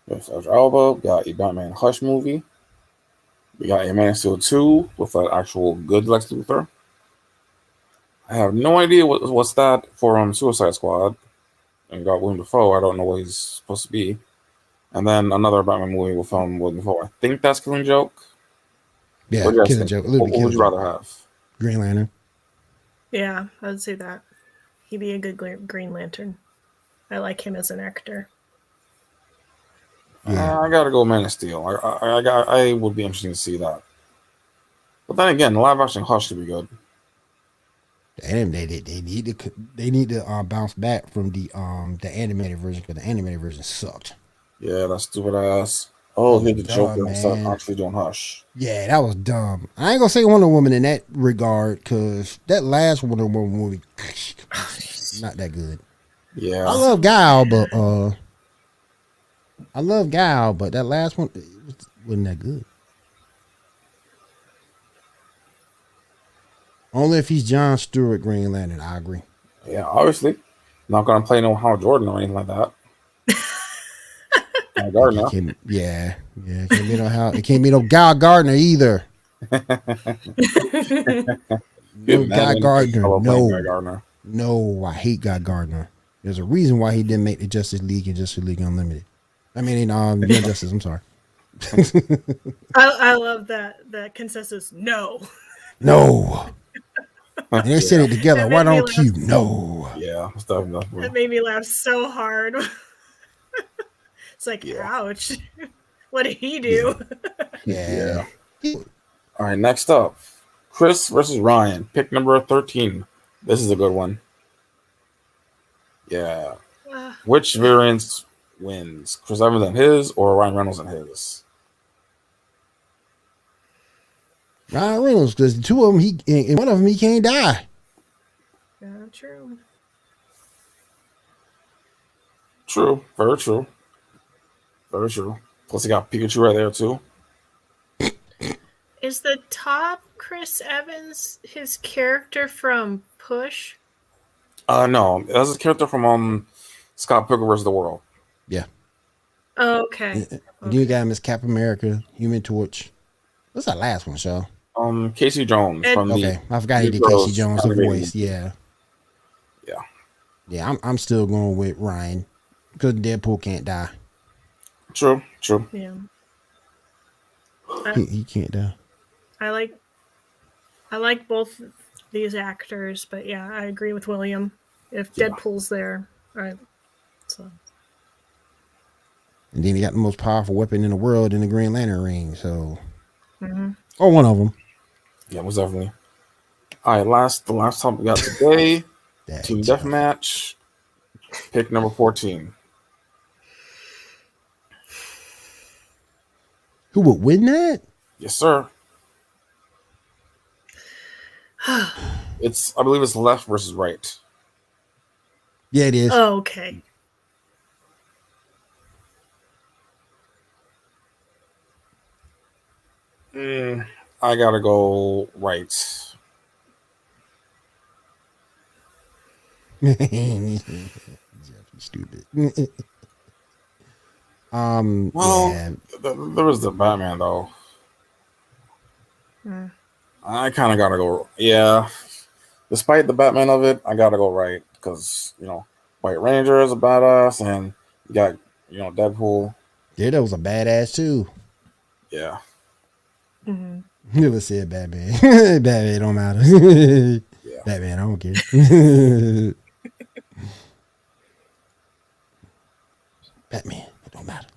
Speaker 3: With Idris Elba. We got a Batman Hush movie. We got a Man of Steel 2 with an actual good Lex Luthor. I have no idea what's that for Suicide Squad. And got Willem Dafoe. I don't know what he's supposed to be. And then another Batman movie with Willem Dafoe. I think that's Killing Joke.
Speaker 1: Yeah, Killing Joke.
Speaker 3: What would you rather have?
Speaker 1: Green Lantern.
Speaker 2: Yeah, I would say that. He'd be a good Green Lantern. I like him as an actor.
Speaker 3: Yeah, I gotta go Man of Steel. I would be interested to see that. But then again, the live action Hush should be good.
Speaker 1: They need to bounce back from the animated version because the animated version sucked.
Speaker 3: Yeah, that stupid ass. Oh, he's the Joker instead of actually doing Hush.
Speaker 1: Yeah, that was dumb. I ain't gonna say Wonder Woman in that regard because that last Wonder Woman movie not that good.
Speaker 3: Yeah,
Speaker 1: I love Gal, but that last one wasn't that good. Only if he's Jon Stewart Green Lantern, I agree.
Speaker 3: Yeah, obviously. Not gonna play no Hal Jordan or anything like that. Gardner.
Speaker 1: It can't be no Guy Gardner either. No Guy Gardner. No, I hate Guy Gardner. There's a reason why he didn't make the Justice League and Justice League Unlimited. I mean, Young Justice. I'm sorry.
Speaker 2: I love that consensus. No.
Speaker 1: And they said it together. Why don't you? No.
Speaker 3: Yeah,
Speaker 2: that made me laugh so hard. It's like, ouch. What did he do?
Speaker 1: Yeah.
Speaker 3: All right, next up, Chris versus Ryan. Pick number 13. This is a good one. Yeah. Which variant wins? Chris Evans and his or Ryan Reynolds and his?
Speaker 1: Ryan Reynolds, because the two of them, one of them, he can't die.
Speaker 2: Yeah, true.
Speaker 3: True. Very true. Very true. Plus, he got Pikachu right there, too.
Speaker 2: Is the top Chris Evans his character from Push?
Speaker 3: No. That's his character from Scott Pilgrim vs. the World.
Speaker 1: Yeah.
Speaker 2: Oh, okay.
Speaker 1: You got Miss Cap America, Human Torch. What's that last one, show?
Speaker 3: Casey Jones from
Speaker 1: I forgot he did Casey Jones' voice. Yeah. I'm still going with Ryan because Deadpool can't die.
Speaker 3: True.
Speaker 2: Yeah.
Speaker 1: He can't die.
Speaker 2: I like both these actors, but yeah, I agree with William. If Deadpool's there, right? So.
Speaker 1: And then he got the most powerful weapon in the world in the Green Lantern ring. So, or one of them.
Speaker 3: Yeah, most definitely. All right, the last time we got today, Team Deathmatch. Pick number 14.
Speaker 1: Who would win that?
Speaker 3: Yes, sir. I believe it's left versus right.
Speaker 1: Yeah, it is.
Speaker 2: Oh, okay.
Speaker 3: I gotta go right.
Speaker 1: Stupid.
Speaker 3: There was the Batman though. I kind of gotta go. Yeah, despite the Batman of it, I gotta go right because White Ranger is a badass, and you got Deadpool.
Speaker 1: Yeah, that was a badass too.
Speaker 3: Yeah.
Speaker 1: Never said Batman. Batman don't matter. Batman, I don't care. Batman. It don't matter.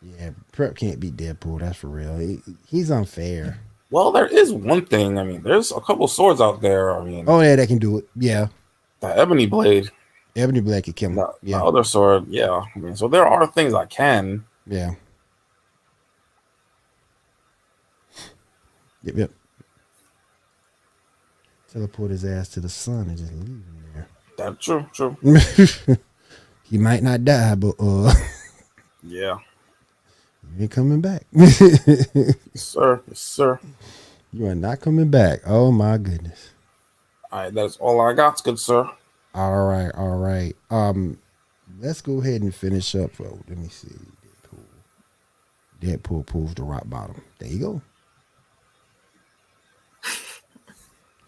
Speaker 1: Yeah, Prep can't beat Deadpool. That's for real. He's unfair.
Speaker 3: Well, there is one thing. I mean, there's a couple swords out there. I mean,
Speaker 1: Oh yeah, that can do it. Yeah,
Speaker 3: the Ebony Blade,
Speaker 1: Ebony Blade can kill him.
Speaker 3: the other sword. Yeah, I mean, so there are things I can.
Speaker 1: Yeah. Yep. Teleport his ass to the sun and just leave him there.
Speaker 3: That's true.
Speaker 1: He might not die, but
Speaker 3: Yeah.
Speaker 1: he ain't coming back.
Speaker 3: Yes, sir.
Speaker 1: You are not coming back. Oh my goodness.
Speaker 3: All right, that's all I got, good sir.
Speaker 1: All right. Let's go ahead and finish up. Oh, let me see. Deadpool pulls the rock bottom. There you go.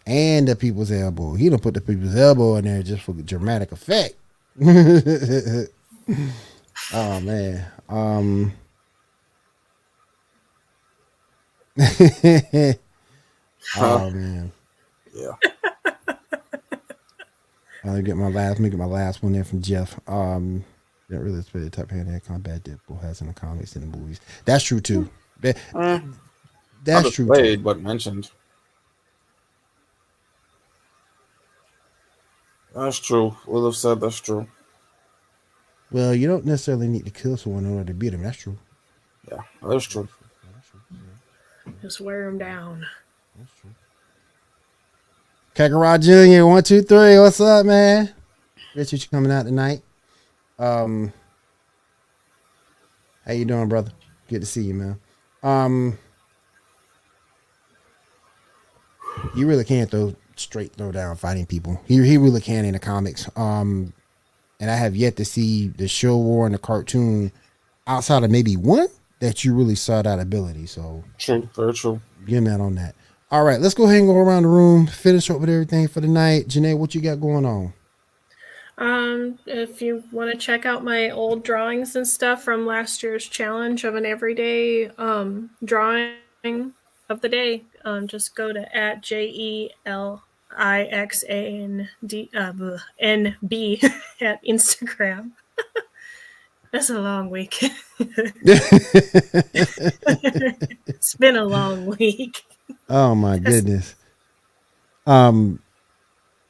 Speaker 1: And the people's elbow. He don't put the people's elbow in there just for dramatic effect. Oh man. Oh man.
Speaker 3: Yeah.
Speaker 1: Let me get my last one there from Jeff. Didn't really expect the type of hand-to-hand combat Deadpool has in the comics and the movies. That's true too. That's true.
Speaker 3: Played, but mentioned. That's true. Will have said that's true.
Speaker 1: Well, you don't necessarily need to kill someone in order to beat him. That's true.
Speaker 3: Yeah, that's true.
Speaker 2: Just wear him down.
Speaker 1: That's true. Kakarot Jr. 1, 2, 3. What's up, man? Richard, you coming out tonight? How you doing, brother? Good to see you, man. You really can't throw down fighting people. He really can in the comics. And I have yet to see the show or in the cartoon outside of maybe one that you really saw that ability. So
Speaker 3: true, very true.
Speaker 1: Give me that on that. All right, let's go ahead and go around the room, finish up with everything for the night. Janae, what you got going on?
Speaker 2: If you want to check out my old drawings and stuff from last year's challenge of an everyday drawing of the day, just go to @JELIXANB at Instagram. That's a long week. It's been a long week.
Speaker 1: Oh my goodness.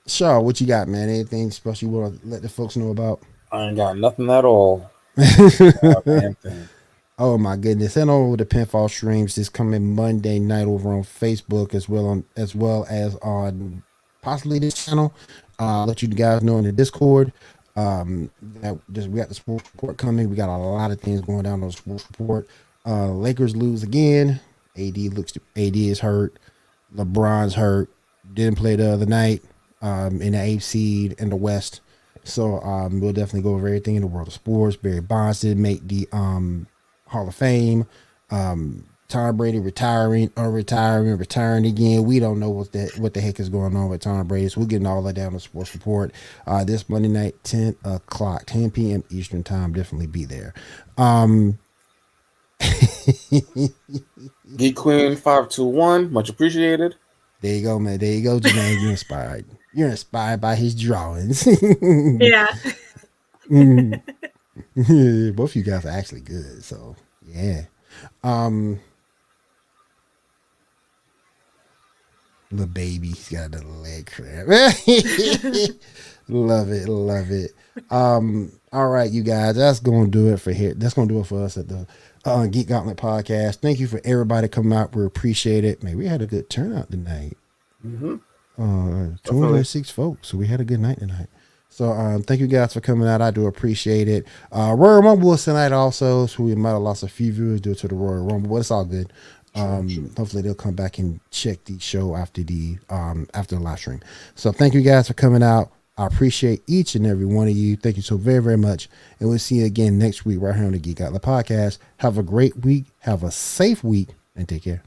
Speaker 1: Shaw, what you got, man? Anything special you want to let the folks know about?
Speaker 3: I ain't got nothing at all.
Speaker 1: Oh my goodness. And over the Pinfall streams this coming Monday night over on Facebook as well as on possibly this channel. Let you guys know in the Discord. We got the sports report coming. We got a lot of things going down on the sports report. Lakers lose again. AD is hurt. LeBron's hurt. Didn't play the other night. In the 8th seed in the West. So we'll definitely go over everything in the world of sports. Barry Bonds did make the Hall of Fame. Tom Brady retiring again. We don't know what the heck is going on with Tom Brady. So we're getting all that down on the sports report. This Monday night, 10 p.m. Eastern time. Definitely be there.
Speaker 3: Geek Queen 521, much appreciated.
Speaker 1: There you go, man. There you go, Jermaine. You're inspired. You're inspired by his drawings.
Speaker 2: Yeah.
Speaker 1: Both of you guys are actually good. So yeah. Little baby, he's got a little leg cramp. Love it. All right, you guys, that's gonna do it for here. That's gonna do it for us at the Geek Gauntlet podcast. Thank you for everybody coming out. We appreciate it. Man, we had a good turnout tonight. 206 folks. So we had a good night tonight. So thank you guys for coming out. I do appreciate it. Royal Rumble was tonight also, so we might have lost a few viewers due to the Royal Rumble, but it's all good. Hopefully they'll come back and check the show after the live stream. So thank you guys for coming out. I appreciate each and every one of you. Thank you so very, very much. And we'll see you again next week right here on the Geek Gauntlet podcast. Have a great week. Have a safe week and take care.